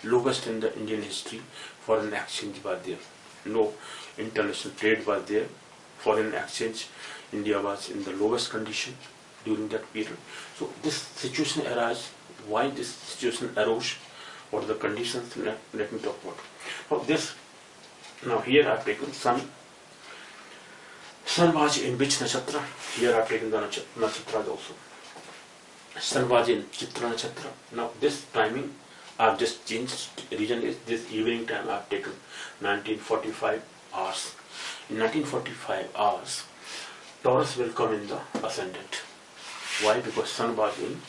Lowest in the Indian history, foreign exchange was there. No international trade was there. Foreign exchange, India was in the lowest condition during that period. So this situation arose. Why this situation arose? What are the conditions? Let me talk about. Now here I have taken Sun. Sun was in which nakshatra? Here I have taken the nakshatras also. Sun was in Chitra nakshatra. Now this timing I have just changed. Reason is this evening time I have taken 1945 hours. In 1945 hours, Taurus will come in the ascendant. Why? Because Sun was in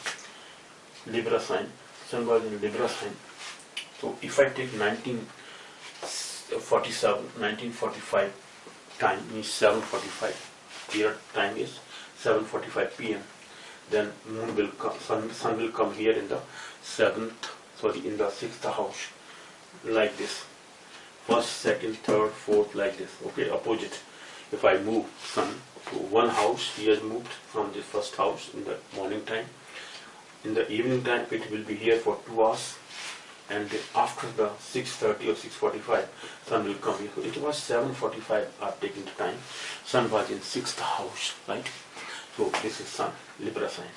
Libra sign. Sun was in Libra sign. So if I take 1945 time means 7:45. Here time is 7:45 p.m. Then Moon will come, Sun will come here in the in the 6th house, like this. First, second, third, fourth, like this. Okay, opposite. if I move Sun to one house, he has moved from the first house in the morning time. In the evening time, it will be here for 2 hours, and after the 6:30 or 6:45, Sun will come here. So it was 7:45 I've taken the time. Sun was in 6th house, right? So this is Sun, Libra sign,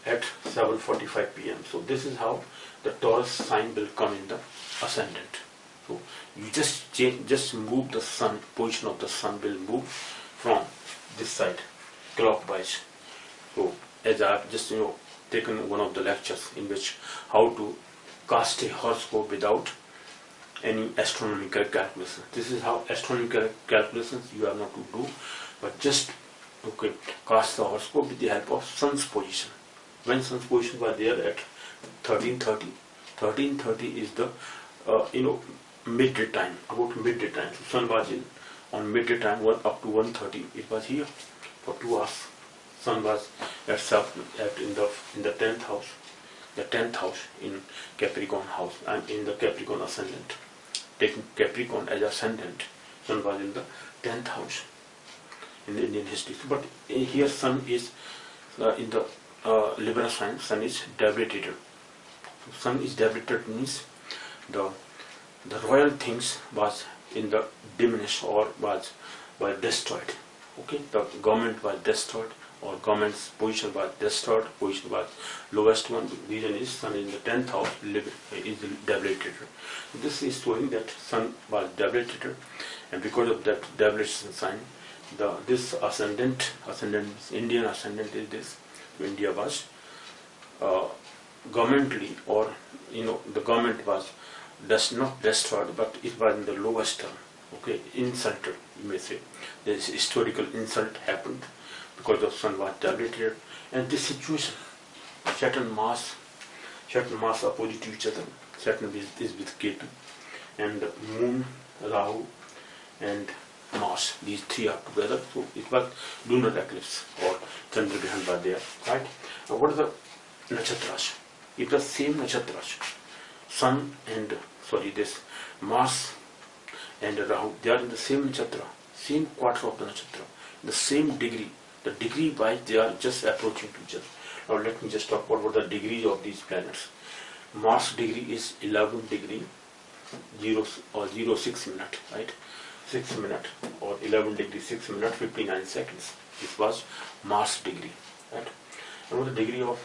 at 7:45 p.m. So this is how the Taurus sign will come in the ascendant. So you just move the Sun, position of the Sun will move from this side, clockwise. So as I've just taken one of the lectures in which how to cast a horoscope without any astronomical calculation. This is how astronomical calculations you have not to do, but just cast the horoscope with the help of Sun's position. When Sun's position was there at 13:30, 13:30 is the midday time, about midday time. So Sun was in on midday time up to 1:30. It was here for 2 hours. Sun was in the 10th house, the 10th house in Capricorn house. I'm in the Capricorn ascendant. Taking Capricorn as ascendant, Sun was in the 10th house in the Indian history. But here Sun is in the Libra sign. Sun is debilitated. So Sun is debilitated means the royal things was in the diminished or was destroyed. Okay, the government was destroyed, or government's position was destroyed. Position was lowest one. Reason is Sun in the 10th house is debilitated. This is showing that Sun was debilitated, and because of that debilitation sign, this ascendant, Indian ascendant is this. India was governmentally, or the government was not destroyed, but it was in the lowest term. Okay, insulted, you may say. This historical insult happened because the Sun was debilitated, and this situation, Saturn Mars opposite to each other. Saturn is with Ketu, and the Moon, Rahu, and Mars. These three are together. So it was lunar eclipse or Chandra Grahan was there, right? Now what are the nakshatras? It was same nakshatras. Sun and this Mars and Rahu, they are in the same nakshatra, same quarter of the nakshatra, the same degree. The degree wise they are just approaching to each other. Now let me just talk about what the degrees of these planets. Mars degree is 11 degree 06 minute, right? 6 minute or 11 degree 6 minute 59 seconds. This was Mars degree, right? And what the degree of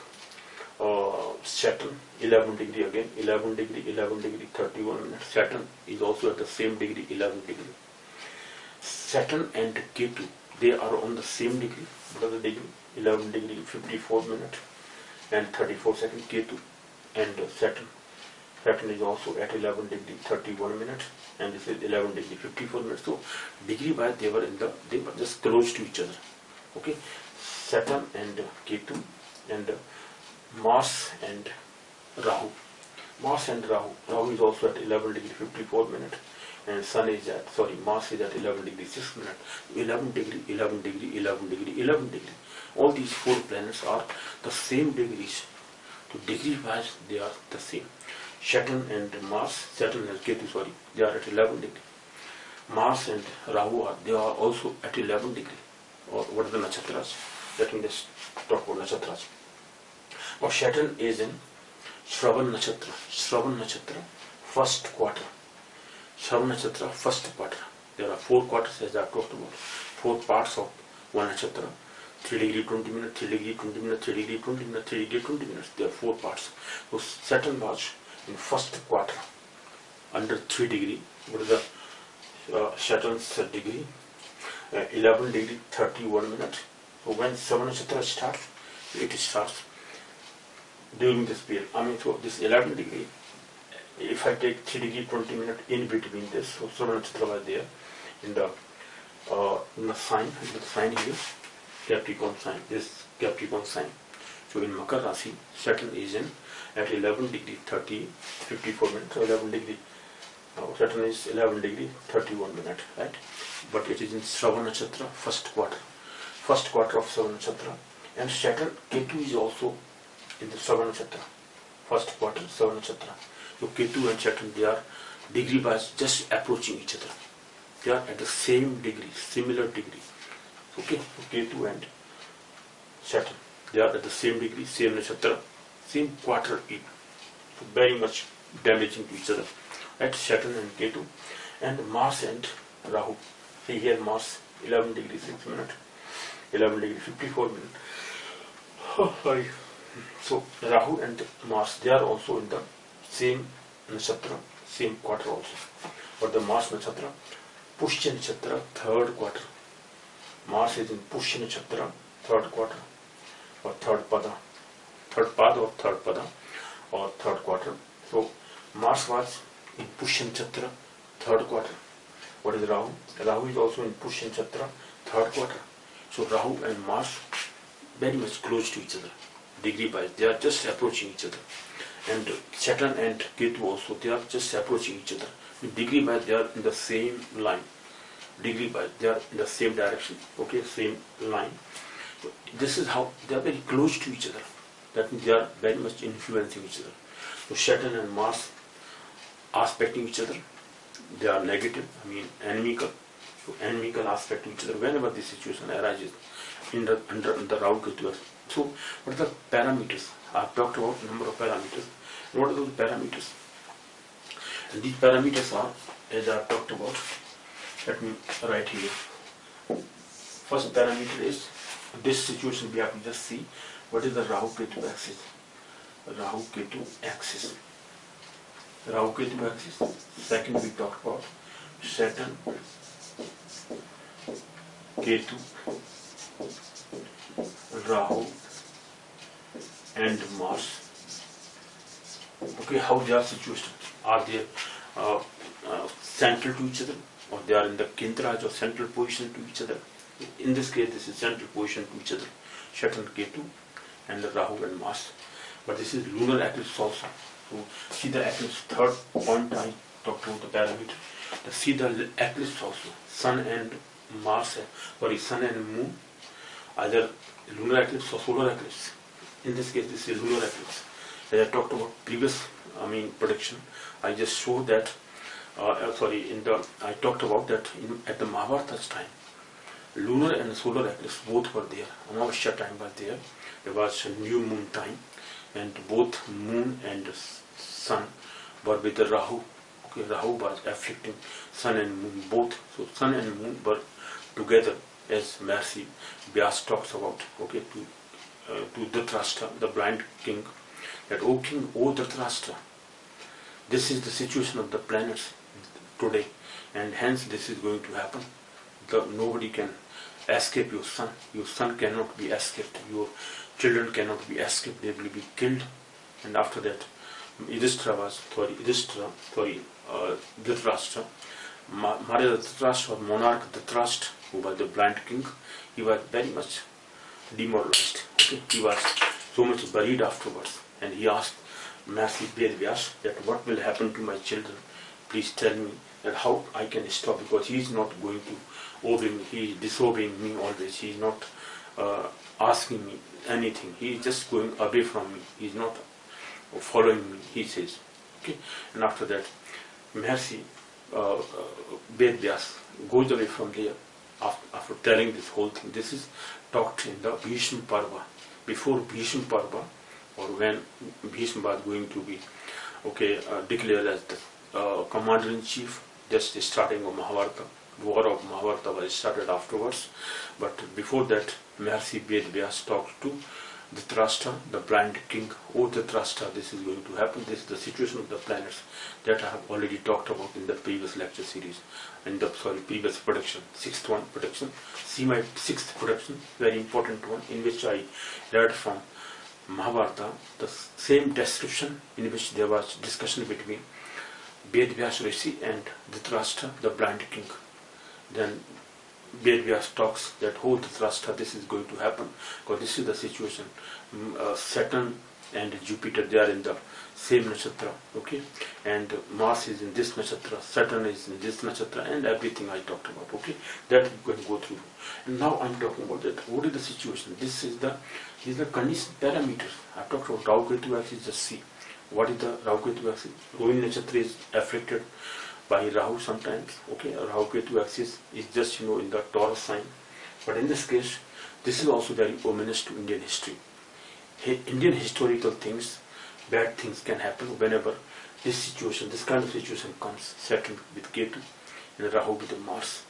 Saturn, 11 degree again, 11 degree 31 minutes. Saturn is also at the same degree, 11 degree. Saturn and Ketu, they are on the same degree. What are the degree? 11 degree 54 minutes and 34 seconds. Ketu and Saturn is also at 11 degree 31 minutes, and this is 11 degree 54 minutes. So degree wise they were just close to each other. Okay, Saturn and Ketu and Mars and Rahu. Rahu is also at 11 degree 54 minutes, and Mars is at 11 degree 6 minutes. 11 degree, 11 degree, 11 degree, 11 degree. All these four planets are the same degrees. So degree wise they are the same. Saturn and Ketu, they are at 11 degree. Mars and Rahu they are also at 11 degree. Or what are the nakshatras? Let me just talk about nakshatras. Now Saturn is in Shravan Nakshatra, first quarter. Shravan Nakshatra, first quarter. There are 4 quarters as I have talked about. 4 parts of one nakshatra. 3 degree 20 minutes, 3 degree 20 minutes, 3 degree 20 minutes, 3 degree 20 minutes. There are 4 parts. So Saturn was in first quarter under 3 degree. What is the Saturn's degree? 11 degree 31 minutes. So when Shravan Nakshatra starts, it starts during this period. So this 11 degree, if I take 3 degree 20 minutes in between this, so Shravan Nakshatra was there in the sign here, Capricorn sign, this Capricorn sign. So in Makar Rasi, Saturn is in at 11 degree 54 minutes. So 11 degree, Saturn is 11 degree 31 minutes, right? But it is in Shravan Nakshatra, first quarter of Shravan Nakshatra, and Saturn Ketu is also in the Shravan Nakshatra, first quarter Shravan Nakshatra. So Ketu and Saturn, they are degree wise just approaching each other. they are at the same degree, similar degree. Okay, so Ketu and Saturn, they are at the same degree, same nakshatra, same quarter even. So very much damaging to each other. Right, Saturn and Ketu, and Mars and Rahu. See here Mars, 11 degrees 6 minutes, 11 degrees 54 minutes. Oh, sorry. So Rahu and Mars, they are also in the same nakshatra, same quarter also. But the Mars nakshatra, Pushya nakshatra, third quarter. Mars is in Pushya nakshatra, third quarter, or third pada or third pada, or third quarter. So Mars was in Pushya nakshatra, third quarter. What is Rahu? Rahu is also in Pushya nakshatra, third quarter. So Rahu and Mars very much close to each other, degree wise. They are just approaching each other. And Saturn and Ketu also, they are just approaching each other. Degree wise, they are in the same line. Degree wise, they are in the same direction. Okay, same line. So this is how they are very close to each other. That means they are very much influencing each other. So Saturn and Mars aspecting each other. They are negative, I mean inimical. So inimical aspect each other whenever this situation arises under the Rahu Ketu. So what are the parameters? I have talked about number of parameters. And what are those parameters? And these parameters are, as I have talked about, let me write here. First parameter is, this situation we have to just see what is the Rahu Ketu axis. Rahu Ketu axis. Rahu Ketu axis. Second we talked about Saturn, Ketu, Rahu and Mars. Okay, how they are situated? Are they central to each other, or they are in the Kendraj or central position to each other? In this case, this is central position to each other. Saturn, Ketu, and the Rahu and Mars. But this is lunar eclipse also. So see the eclipse, third point I talked about the parameter. See the eclipse also. Sun and Mars, Sun and Moon, either lunar eclipse or solar eclipse. In this case, this is lunar eclipse. As I talked about previous, prediction, I just showed that. I talked about that at the Mahabharata's time. Lunar and solar eclipse both were there. Amavasya time was there. There was a new moon time, and both moon and sun were with the Rahu. Okay, Rahu was afflicting sun and moon both. So sun and moon were together, as Maharishi Vyas talks about. Okay, to Dhritarashtra, the blind king, that O king, O Dhritarashtra, this is the situation of the planets today, and hence this is going to happen. Nobody can escape your son. Your son cannot be escaped. Your children cannot be escaped. They will be killed. And after that, Dhritarashtra, Maharaj Dhritarashtra or monarch Dhritarashtra, who was the blind king, he was very much demoralized. Okay? He was so much buried afterwards, and he asked Maharishi Vyas that what will happen to my children? Please tell me that how I can stop, because he is not going to obey me. He is disobeying me always. He is not asking me anything. He is just going away from me. He is not following me, he says. Okay? And after that, Maharishi Vyas goes away from there after telling this whole thing. This is talked in the Bhishma Parva. Before Bhishma Parva, or when Bhishma was going to be declared as the commander-in-chief, just starting of Mahabharata. War of Mahabharata was started afterwards. But before that, Maharishi Vyas talked to Dhritarashtra, the blind king. O Dhritarashtra, this is going to happen. This is the situation of the planets that I have already talked about in the previous lecture series, in the previous prediction, sixth one prediction. See my sixth prediction, very important one, in which I read from Mahabharata the same description, in which there was discussion between Vyas Rishi and Dhritarashtra, the blind king. Then Vyas talks that whole Dhritarashtra, this is going to happen, because this is the situation. Saturn and Jupiter, they are in the same nakshatra, okay, and Mars is in this nakshatra, Saturn is in this nakshatra, and everything I talked about, okay, that we can go through. And now I'm talking about that. What is the situation? This is the condition parameters. I talked about Rahu Ketu axis. Just see what is the Rahu Ketu axis. Rohini nakshatra is afflicted by Rahu sometimes. Okay, Rahu Ketu axis is just in the Taurus sign, but in this case, this is also very ominous to Indian history. Indian historical things, bad things can happen whenever this kind of situation comes. Saturn with Ketu and Rahu with the Mars,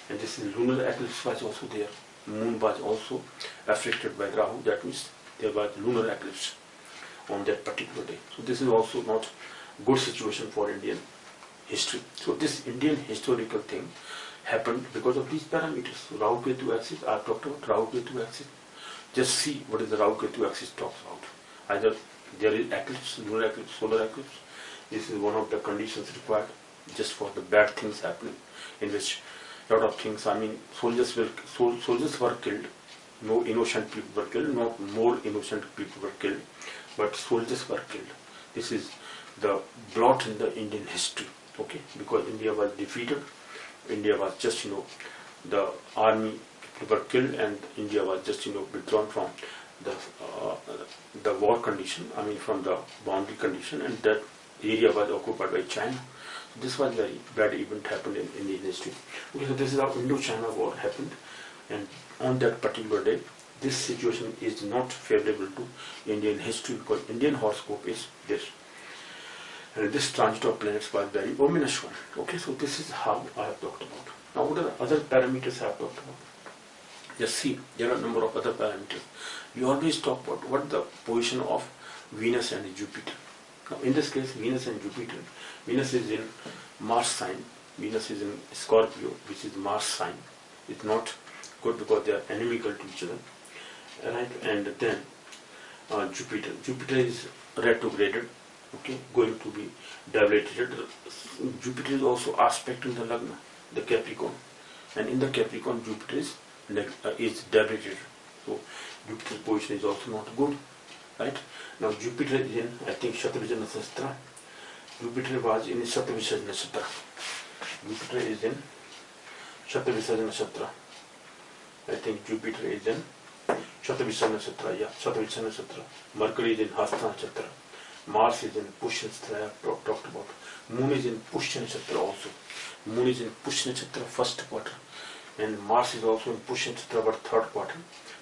and this is lunar eclipse was also there. Moon was also affected by Rahu. That means there was lunar eclipse on that particular day. So this is also not good situation for Indian history. So this Indian historical thing happened because of these parameters. So Rahu Ketu axis, I talked about Rahu Ketu axis. Just see what is the Rahu Ketu axis talks about. Either there is eclipse, lunar eclipse, solar eclipse. This is one of the conditions required just for the bad things happening, in which a lot of things, soldiers were killed, no innocent people were killed, no more innocent people were killed, but soldiers were killed. This is the blot in the Indian history, okay, because India was defeated. India was just, the army were killed, and India was just, withdrawn from the war condition, from the boundary condition, and that area was occupied by China. So this was very bad event happened in Indian history. Okay, so this is how Indo-China war happened, and on that particular day, this situation is not favorable to Indian history because Indian horoscope is this. And this transit of planets was very ominous one. Okay, so this is how I have talked about. Now what are the other parameters I have talked about? Just see, there are a number of other parameters. We always talk about what the position of Venus and Jupiter. Now in this case, Venus and Jupiter, Venus is in Mars sign, Venus is in Scorpio, which is Mars sign. It's not good because they are inimical to each other. Right? And then Jupiter is retrograded, okay, going to be debilitated. Jupiter is also aspecting the Lagna, the Capricorn, and in the Capricorn Jupiter is debilitated. So Jupiter's position is also not good, right? Now Jupiter is in, I think, Shatabhisha Nasatra. Jupiter was in Shatabhisha Nasatra. Jupiter is in Shatabhisha Nasatra. I think Jupiter is in Shatabhisha Nasatra, yeah, Shatabhisha Nasatra. Mercury is in Hasta Nasatra. Mars is in Pushya Nasatra, I have talked about. Moon is in Pushya Nasatra also. Moon is in Pushya Nasatra first quarter. And Mars is also in Pushya Nasatra but third quarter.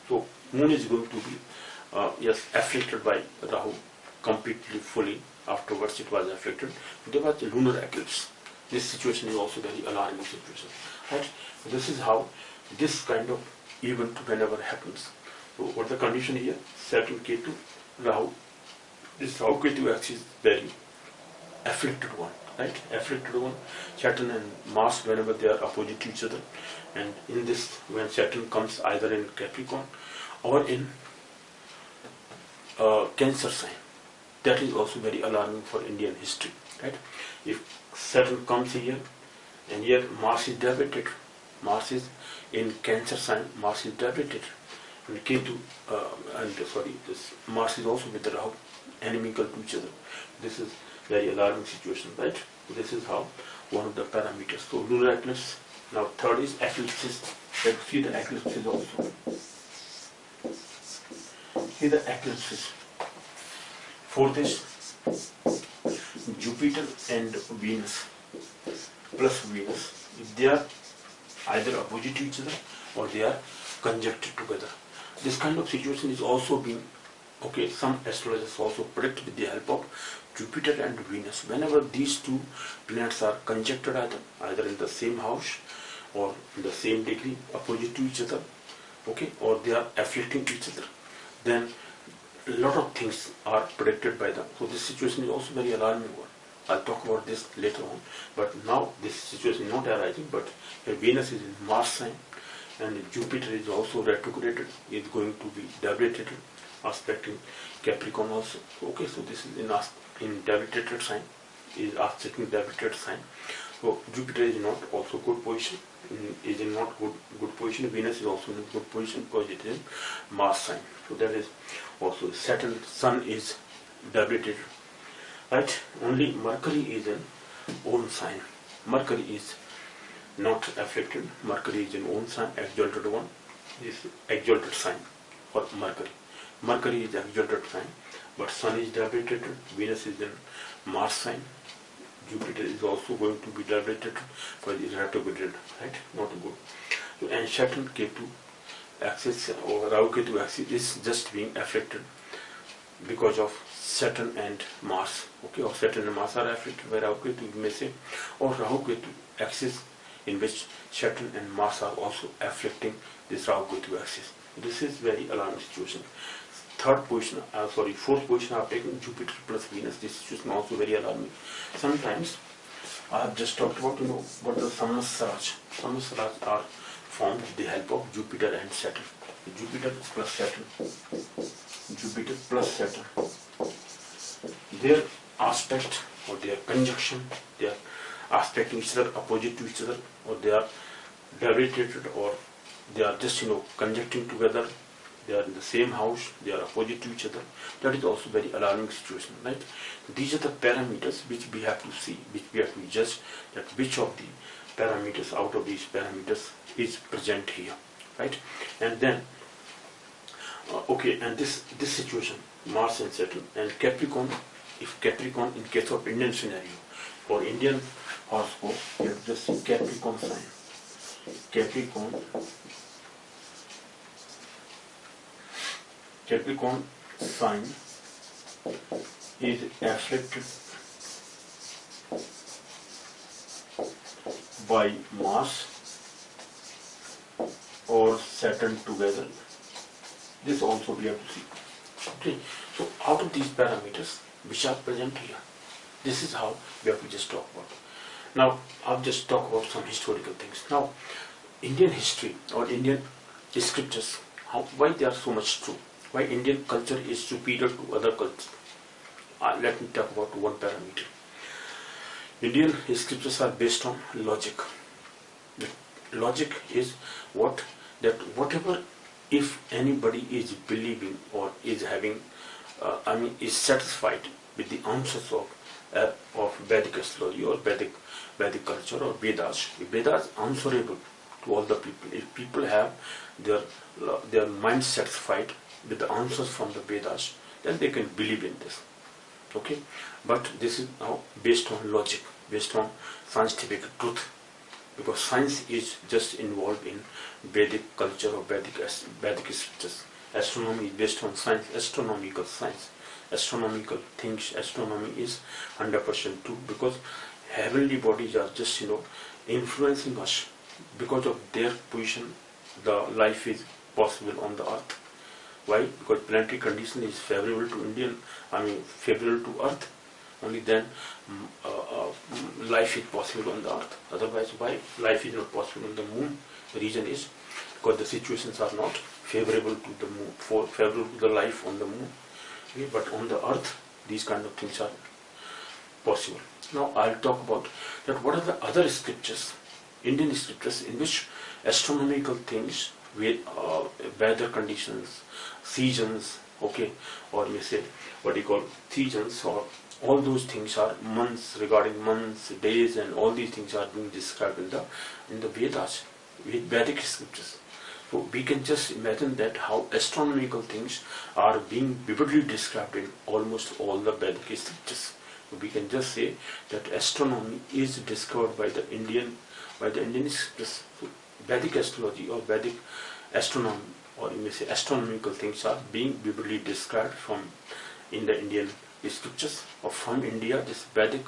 So Moon is going to be afflicted by Rahu completely, fully. Afterwards it was afflicted. There was a lunar eclipse. This situation is also very alarming situation. Right? So this is how this kind of event whenever happens. So what the condition here? Saturn, Ketu, Rahu. This Rahu Ketu axis is very afflicted one. Right? Afflicted one. Saturn and Mars whenever they are opposite to each other. And in this, when Saturn comes either in Capricorn or in Cancer sign, that is also very alarming for Indian history. Right? If Saturn comes here and here Mars is debilitated, Mars is in Cancer sign, Mars is debilitated, and Ketu, this Mars is also with the Rahu, inimical to each other. This is very alarming situation, right? This is how one of the parameters. So lunar eclipse. Now third is eclipses. Let's see the eclipses also. See the eclipses. Fourth is Jupiter and Venus plus Venus. If they are either opposite to each other or they are conjuncted together. This kind of situation is also being, okay, some astrologers also predict with the help of Jupiter and Venus. Whenever these two planets are conjuncted either in the same house or in the same degree opposite to each other, okay, or they are afflicting each other, then a lot of things are predicted by them. So this situation is also very alarming one. I'll talk about this later on. But now this situation is not arising, but Venus is in Mars sign and Jupiter is also retrograded, is going to be debilitated, aspecting Capricorn also. Okay, so this is in debilitated sign, is aspecting debilitated sign. So Jupiter is not also good position, is in not good position. Venus is also in good position because it is in Mars sign. So that is also Saturn, Sun is debilitated. Right? Only Mercury is in own sign. Mercury is not afflicted. Mercury is in own sign, exalted one. This exalted sign for Mercury. Mercury is exalted sign, but Sun is debilitated. Venus is in Mars sign. Jupiter is also going to be debilitated because it is retrograde, right? Not good. So, and Saturn Ketu axis or Rahu Ketu axis is just being affected because of Saturn and Mars. Okay, or Saturn and Mars are affected by Rahu Ketu, you may say, or Rahu Ketu axis in which Saturn and Mars are also affecting this Rahu Ketu axis. This is very alarming situation. Fourth position I have taken Jupiter plus Venus. This situation also very alarming. Sometimes I have just talked about what the Samvatsaraj. Samvatsaraj are formed with the help of Jupiter and Saturn. Jupiter plus Saturn. Jupiter plus Saturn. Their aspect or their conjunction, they are aspecting each other, opposite to each other, or they are debilitated, or they are just conjuncting together. They are in the same house, they are opposite to each other. That is also very alarming situation, right? These are the parameters which we have to see, which we have to judge that which of the parameters out of these parameters is present here, right? And then, okay, and this situation, Mars and Saturn and Capricorn. If Capricorn, in case of Indian scenario, for Indian horoscope, you have just see Capricorn sign. Capricorn sign is affected by Mars or Saturn together. This also we have to see. Okay, so out of these parameters which are present here, this is how we have to just talk about. Now I'll just talk about some historical things. Now Indian history or Indian scriptures, why they are so much true, why Indian culture is superior to other cultures. Let me talk about one parameter. Indian scriptures are based on logic. The logic is whatever, if anybody is believing or is having, is satisfied with the answers of Vedic astrology or Vedic culture or Vedas. Vedas answerable to all the people. If people have their mind satisfied with the answers from the Vedas, then they can believe in this. Okay, but this is now based on logic, based on scientific truth, because science is just involved in Vedic culture or Vedic scriptures. Astronomy is based on science, astronomical science, astronomical things. Astronomy is 100% true, because heavenly bodies are just influencing us. Because of their position, the life is possible on the earth. Why? Because planetary condition is favorable to favorable to earth. Only then life is possible on the earth. Otherwise, why life is not possible on the moon? The reason is because the situations are not favorable to the moon, favorable to the life on the moon. Okay? But on the earth, these kind of things are possible. Now I'll talk about that. What are the other scriptures, Indian scriptures, in which astronomical things, weather conditions, seasons, okay, or you say what you call seasons, or all those things are months, regarding months, days, and all these things are being described in the Vedas, with Vedic scriptures. So we can just imagine that how astronomical things are being vividly described in almost all the Vedic scriptures. So we can just say that astronomy is discovered by the Indian scriptures. So Vedic astrology or Vedic astronomy, or you may say astronomical things, are being vividly described in the Indian scriptures, or from India. This Vedic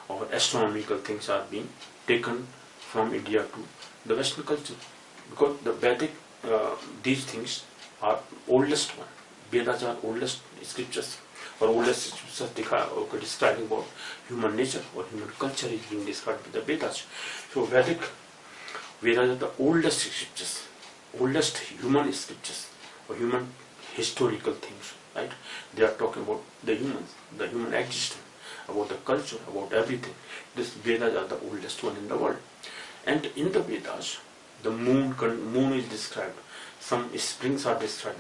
or astronomical things are being taken from India to the Western culture, because the Vedic, these things are oldest one. Vedas are oldest scriptures, or oldest scriptures describing about human nature or human culture is being described with the Vedas. So Vedas are the oldest scriptures, oldest human scriptures, or human historical things, right? They are talking about the humans, the human existence, about the culture, about everything. These Vedas are the oldest one in the world. And in the Vedas, the moon is described. Some springs are described,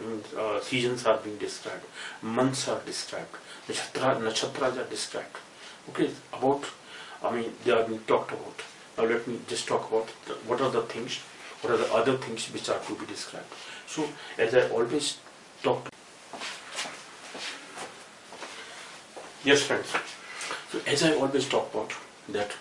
seasons are being described, months are described, nakshatras are described. Okay, they are being talked about. Now let me just talk about what are the other things which are to be described. So as I always talk. Yes, friends. So as I always talk about, that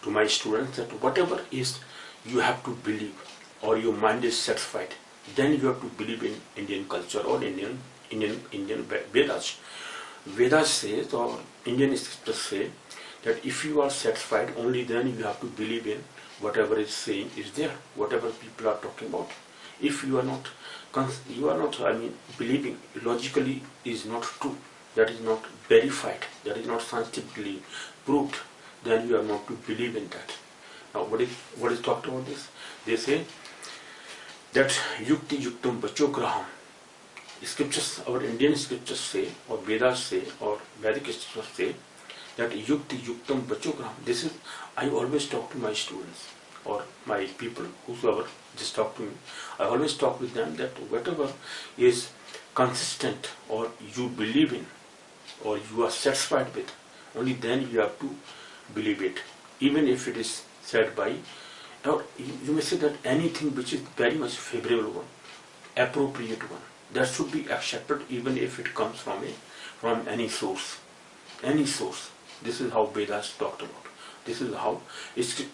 to my students that whatever is you have to believe or your mind is satisfied, then you have to believe in Indian culture or Indian Vedas. Vedas says or Indian scriptures say that if you are satisfied, only then you have to believe in whatever is saying is there, whatever people are talking about. If you are not, believing logically is not true, that is not verified, that is not scientifically proved, then you are not to believe in that. Now, what is talked about this? They say that yukti yuktam bachograham. Scriptures, our Indian scriptures say, or Vedas say, or Vedic scriptures say that yukti yuktam bachograham. This is, I always talk to my students or my people, whosoever just talk to me. I always talk with them that whatever is consistent or you believe in or you are satisfied with, only then you have to believe it, even if it is said by, or you may say that anything which is very much favorable one, appropriate one, that should be accepted even if it comes from any source. Any source. This is how Vedas talked about. This is how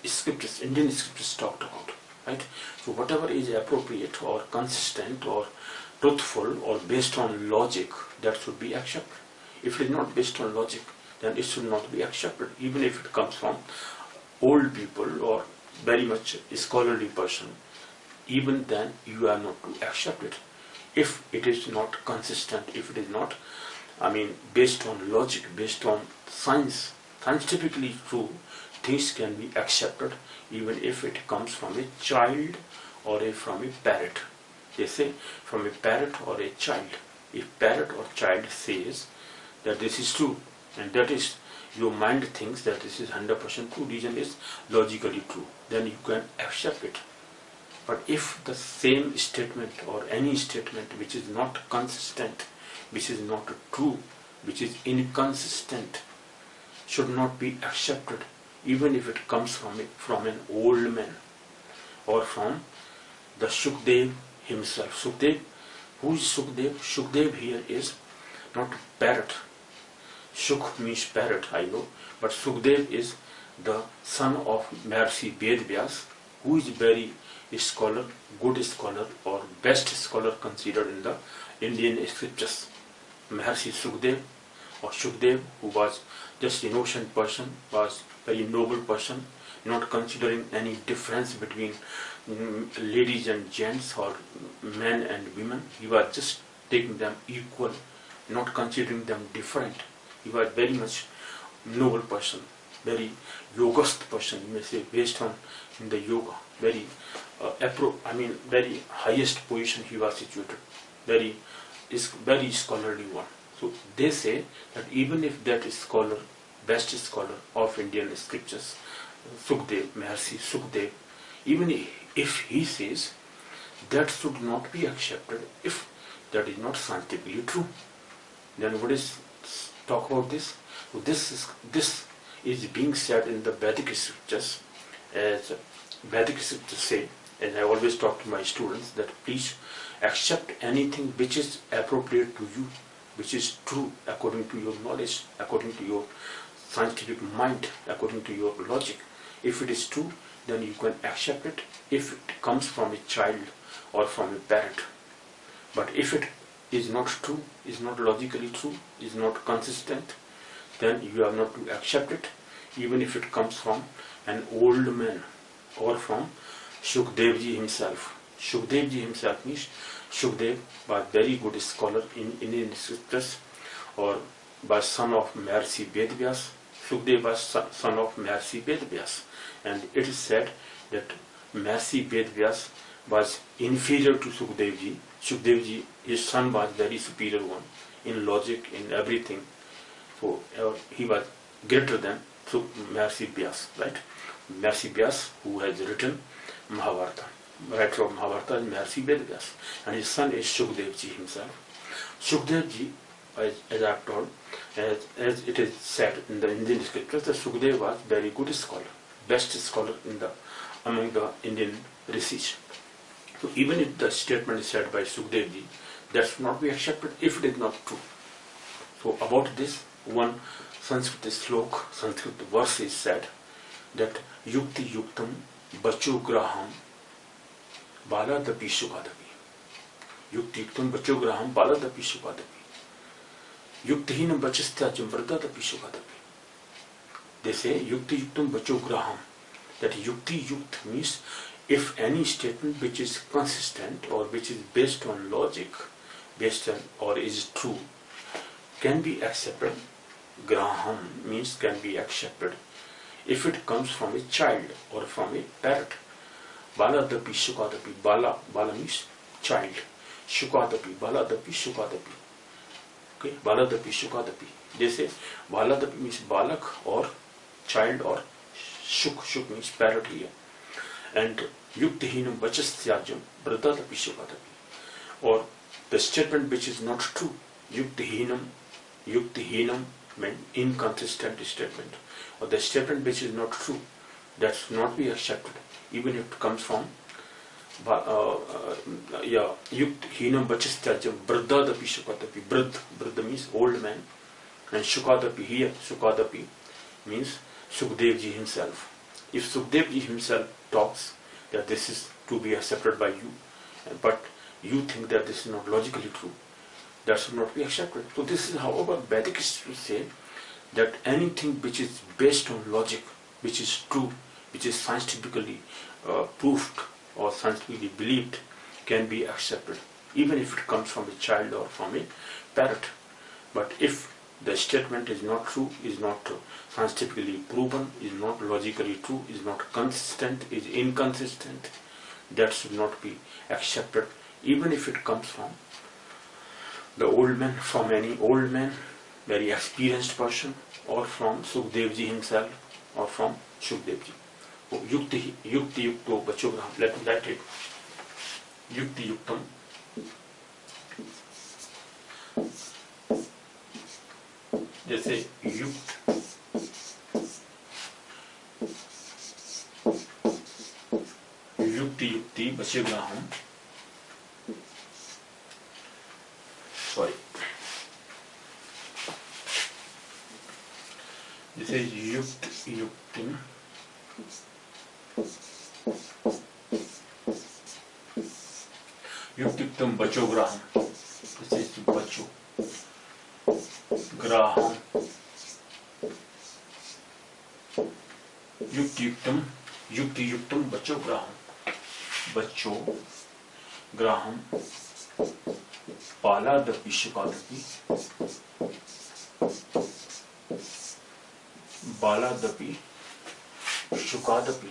scriptures, Indian scriptures talked about. Right? So whatever is appropriate or consistent or truthful or based on logic, that should be accepted. If it is not based on logic, then it should not be accepted, even if it comes from old people or very much scholarly person. Even then you are not to accept it. If it is not consistent, if it is not, based on logic, based on science, scientifically true, things can be accepted even if it comes from a child or from a parrot. They say from a parrot or a child. If parrot or child says that this is true, and that is, your mind thinks that this is 100% true, reason is logically true, then you can accept it. But if the same statement or any statement which is not consistent, which is not true, which is inconsistent, should not be accepted, even if it comes from an old man or from the Shukdev himself. Shukdev, who is Shukdev? Shukdev here is not parrot. Shuk means parrot, I know, but Shukdev is the son of Maharishi Vedvyas, who is very scholar, good scholar or best scholar considered in the Indian scriptures. Maharishi Shukdev or Shukdev, who was just innocent person, was very noble person, not considering any difference between ladies and gents or men and women. He was just taking them equal, not considering them different. He was very much noble person, very yogast person, you may say, based on in the yoga, very very highest position he was situated, very scholarly one. So they say that even if that scholar, best scholar of Indian scriptures, Shukdev, Maharishi Shukdev, even if he says that should not be accepted if that is not scientifically true, then what is talk about this? So this is being said in the Vedic scriptures, as Vedic scriptures say, and I always talk to my students that please accept anything which is appropriate to you, which is true according to your knowledge, according to your scientific mind, according to your logic. If it is true, then you can accept it if it comes from a child or from a parent. But if it is not true, is not logically true, is not consistent, then you have not to accept it, even if it comes from an old man or from Shukdevji himself. Shukdevji himself means Shukdev was very good scholar in Indian scriptures, or was son of Maharishi Vedvyas. Shukdev was son of Maharishi Vedvyas, and it is said that Maharishi Vedvyas was inferior to Shukdevji. Shukdevji, his son, was very superior one in logic, in everything. So he was greater than Maharishi Vyas, right? Maharishi Vyas, who has written Mahabharata. Writer of Mahabharata is Maharishi Vedvyas, and his son is Shukdevji himself. Shukdevji, as I have told, as it is said in the Indian scriptures, that Shukdev was very good scholar, best scholar among the Indian rishis. So even if the statement is said by Shukdevji, that should not be accepted if it is not true. So about this, one Sanskrit slok, Sanskrit verse is said that yukti yuktam bacho graham baladapi sukadapi. Yukti yuktam bacho graham baladapi sukadapi. Yuktihinam bachastyajam vardadapi sukadapi. They say yukti yuktam bacho graham. That yukti yukt means if any statement which is consistent or which is based on logic, based on or is true, can be accepted. Graham means can be accepted if it comes from a child or from a parrot. Baladapi sukadapi. Bala means child. Sukadapi. Baladapi sukadapi. Okay, baladapi sukadapi. They say baladapi means balak or child or shuk means parrot here. And yuktihinam vachastyajam vardadapi sukadapi. Or the statement which is not true. Yuktihinam means inconsistent statement. Or the statement which is not true, that should not be accepted, even if it comes from yuktihinam vachastyajam vardadapi sukadapi. Vridha means old man, and sukadapi here, sukadapi means Sukdev ji himself. If Sukdev ji himself talks that this is to be accepted by you, but you think that this is not logically true, that should not be accepted. So this is how our Vedicists say that anything which is based on logic, which is true, which is scientifically proved or scientifically believed, can be accepted, even if it comes from a child or from a parrot. But if the statement is not true, is not scientifically proven, is not logically true, is not consistent, is inconsistent, that should not be accepted, even if it comes from the old man, from any old man, very experienced person, or from Sukdev ji himself, or from Sukdev ji. Yukti yukto bachogram. Let it. Yukti yuktam. They say yukt. Yukti bachogram. Sorry. This is yuktim. Yuktim bacho graham. This is bacho graham. Yuktim bacho graham. Bacho graham. Baladapi sukadapi. Baladapi sukadapi.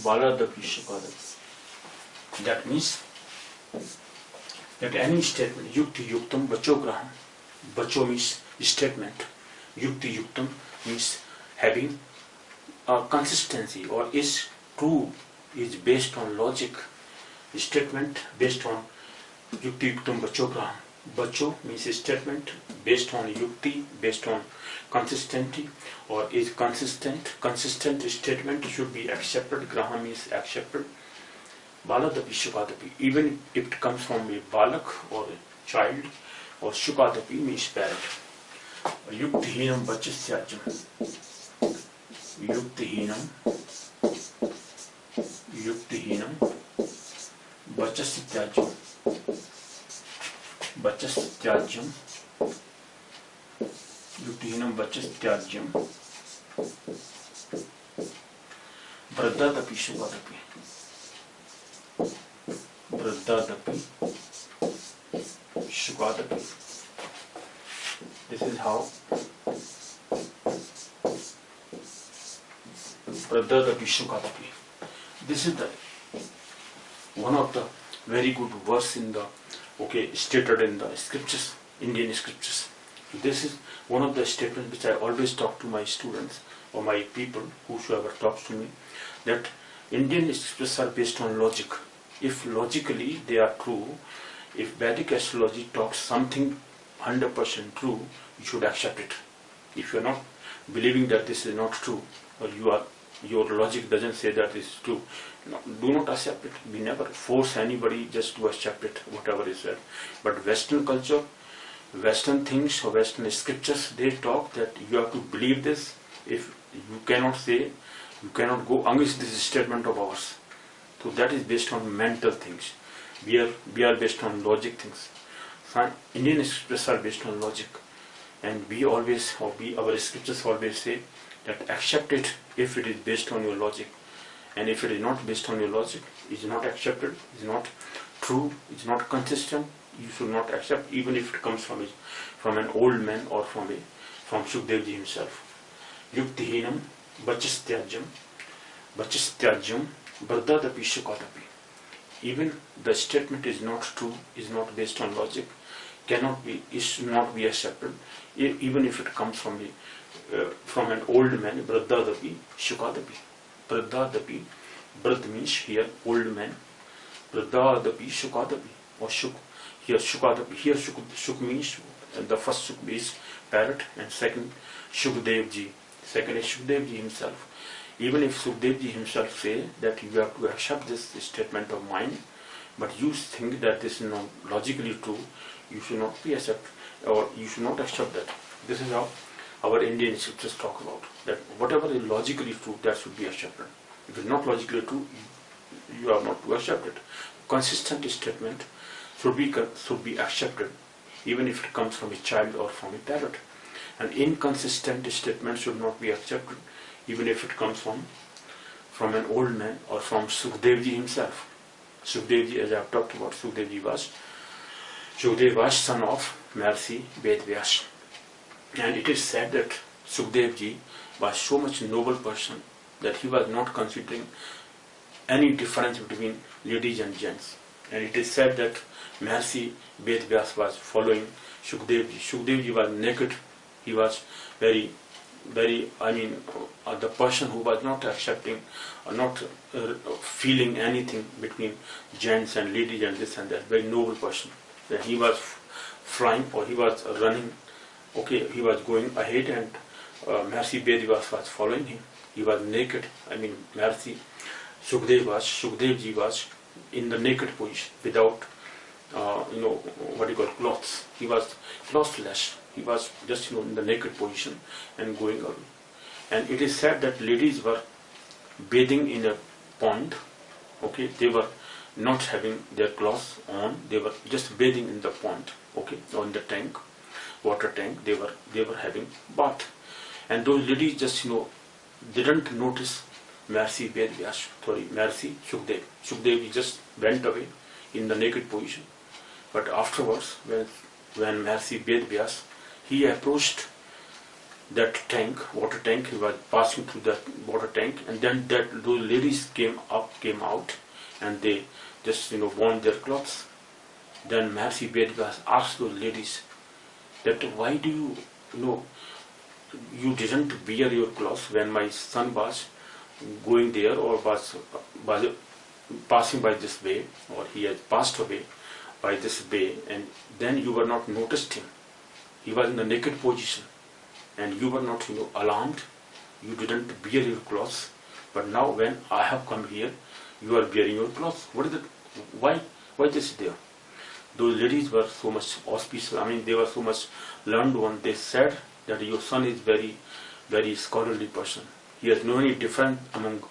Baladapi sukadapi. That means that any statement, yukti yuktam bacho graham. Bacho means statement. Yukti yuktam means having a consistency or is true, is based on logic. Statement based on yukti yuktam bacho graham. Bacho means a statement based on yukti, based on consistency, or is consistent. Consistent statement should be accepted. Graham is accepted. Baladapi sukadapi. Even if it comes from a balak or a child, or sukadapi means parrot. Yuktihinam vachastyajam. Yuktihinam vachastyajam. Vachastyajam. Yuktihinam vachastyajam. Vardadapi sukadapi. Vardadapi sukadapi. This is how Vardadapi sukadapi. This is the one of the very good verse in the stated in the scriptures, Indian scriptures. This is one of the statements which I always talk to my students or my people, whosoever talks to me, that Indian scriptures are based on logic. If logically they are true, if Vedic astrology talks something 100% true, you should accept it. If you are not believing that this is not true, or your logic doesn't say that this is true, do not accept it. We never force anybody just to accept it, whatever is said. But Western culture Western things or Western scriptures, they talk that you have to believe this. If you cannot say, you cannot go against this statement of ours. So that is based on mental things. We are based on logic things. Indian scriptures are based on logic, and our scriptures always say that accept it if it is based on your logic, and if it is not based on your logic, it is not accepted, it is not true, it is not consistent. You should not accept, even if it comes from an old man or from Shukdev ji himself. Yuktihinam bachistyajam bardadapi shukadapi. Even the statement is not true, is not based on logic, it should not be accepted, even if it comes from an old man. Bardadapi shukadapi. Bardadapi, Brad means here old man. Bardadapi shukadapi, or shuk. Here Shukadapi, here Shuk means, the first Shuk is parrot, and second Shukdev ji. Second is Shukdev ji himself. Even if Shukdev ji himself say that you have to accept this statement of mine, but you think that this is not logically true, you should not be accept, or you should not accept that. This is how our Indian scriptures talk about, that whatever is logically true, that should be accepted. If it is not logically true, you are not to accept it. Consistent statement should be accepted, even if it comes from a child or from a parrot. An inconsistent statement should not be accepted, even if it comes from an old man or from Shukdev ji himself. Shukdev ji, as I have talked about, Shukdev was son of Maharishi Vedvyas. And it is said that Shukdev ji was so much noble person that he was not considering any difference between ladies and gents. And it is said that Maharishi Vedvyas was following Shukdev ji. Shukdev ji was naked. He was very, the person who was not accepting, not feeling anything between gents and ladies and this and that. Very noble person. Then he was flying, or he was running. Okay, he was going ahead, and Maharishi Vedvyas was following him. He was naked. Shukdev ji was in the naked position, without clothes. He was clothless. He was just in the naked position and going away. And it is said that ladies were bathing in a pond. Okay, they were not having their clothes on. They were just bathing in the pond. Okay, on the tank, water tank. They were having bath, and those ladies just didn't notice Maharishi Shukdev. Shukdev just went away in the naked position. But afterwards, when Maharishi Vedvyas, he approached that tank, water tank, he was passing through that water tank, and then those ladies came out, and they just worn their clothes. Then Maharishi Vedvyas asked those ladies that why do you didn't wear your clothes when my son was going there, or was passing by this way, or he had passed away by this way, and then you were not noticed him. He was in the naked position, and you were not alarmed. You didn't wear your clothes, but now when I have come here, you are wearing your clothes. What is it? Why this is there? Those ladies were so much auspicious. They were so much learned one. They said that your son is very, very scholarly person. He has no any difference among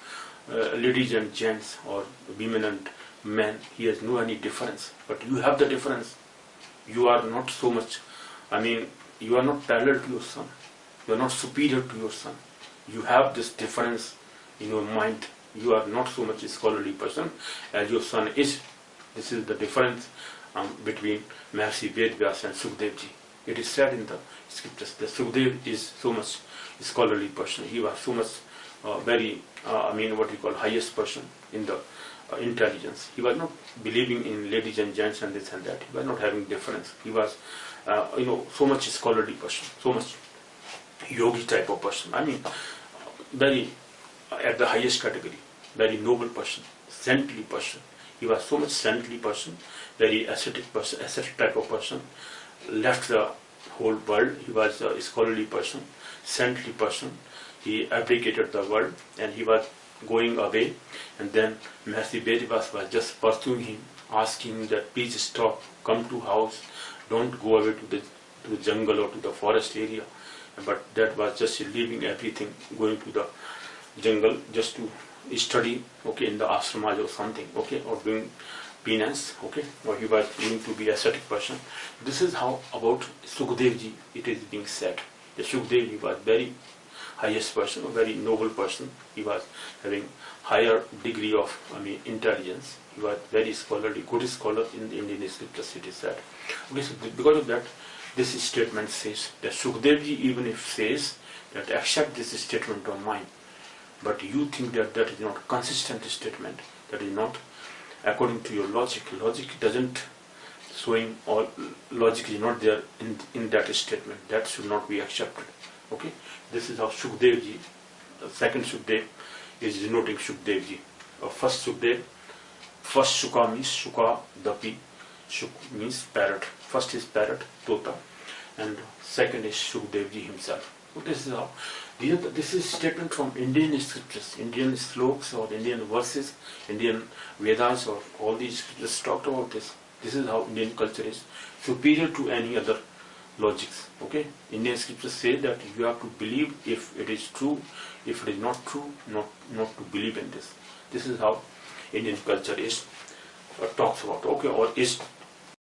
ladies and gents, or women and men. He has no any difference. But you have the difference. You are not so much, you are not parallel to your son. You are not superior to your son. You have this difference in your mind. You are not so much a scholarly person as your son is. This is the difference between Maharishi Vedvyas and Shukdev ji. It is said in the scriptures that Shukdev is so much a scholarly person. He was so much highest person in the intelligence. He was not believing in ladies and gents and this and that. He was not having difference. He was, so much scholarly person, so much yogi type of person. Very at the highest category, very noble person, saintly person. He was so much saintly person, very ascetic person, ascetic type of person. Left the whole world. He was a scholarly person, saintly person. He abdicated the world, and he was going away. And then Maharishi Vedvyas was just pursuing him, asking him that please stop, come to house, don't go away to the to the jungle or to the forest area, but that was just leaving everything, going to the jungle just to study, okay, in the ashrama or something, okay, or doing penance, okay, or he was going to be ascetic person. This is how about Sukdev ji it is being said. The Sukdev ji was very highest person, a very noble person. He was having higher degree of intelligence. He was very scholarly, good scholar in the Indian scriptures, it is said. Okay, so because of that, this statement says that Sukdev ji even if says that accept this statement of mine, but you think that that is not consistent statement, that is not according to your logic. Logic doesn't showing, or logic is not there in that statement. That should not be accepted. Okay, this is how Sukdev ji, the second Sukdev is denoting Sukdev ji. First Sukdev, first Suka means Suka Dapi, Shuk means parrot. First is parrot, Tota, and second is Sukdev ji himself. So this is how. This is statement from Indian scriptures, Indian slokas or Indian verses, Indian Vedas, or all these scriptures talked about this. This is how Indian culture is superior to any other logics. Okay, Indian scriptures say that you have to believe if it is true, if it is not true, not to believe in this. This is how Indian culture is talks about. Okay, or is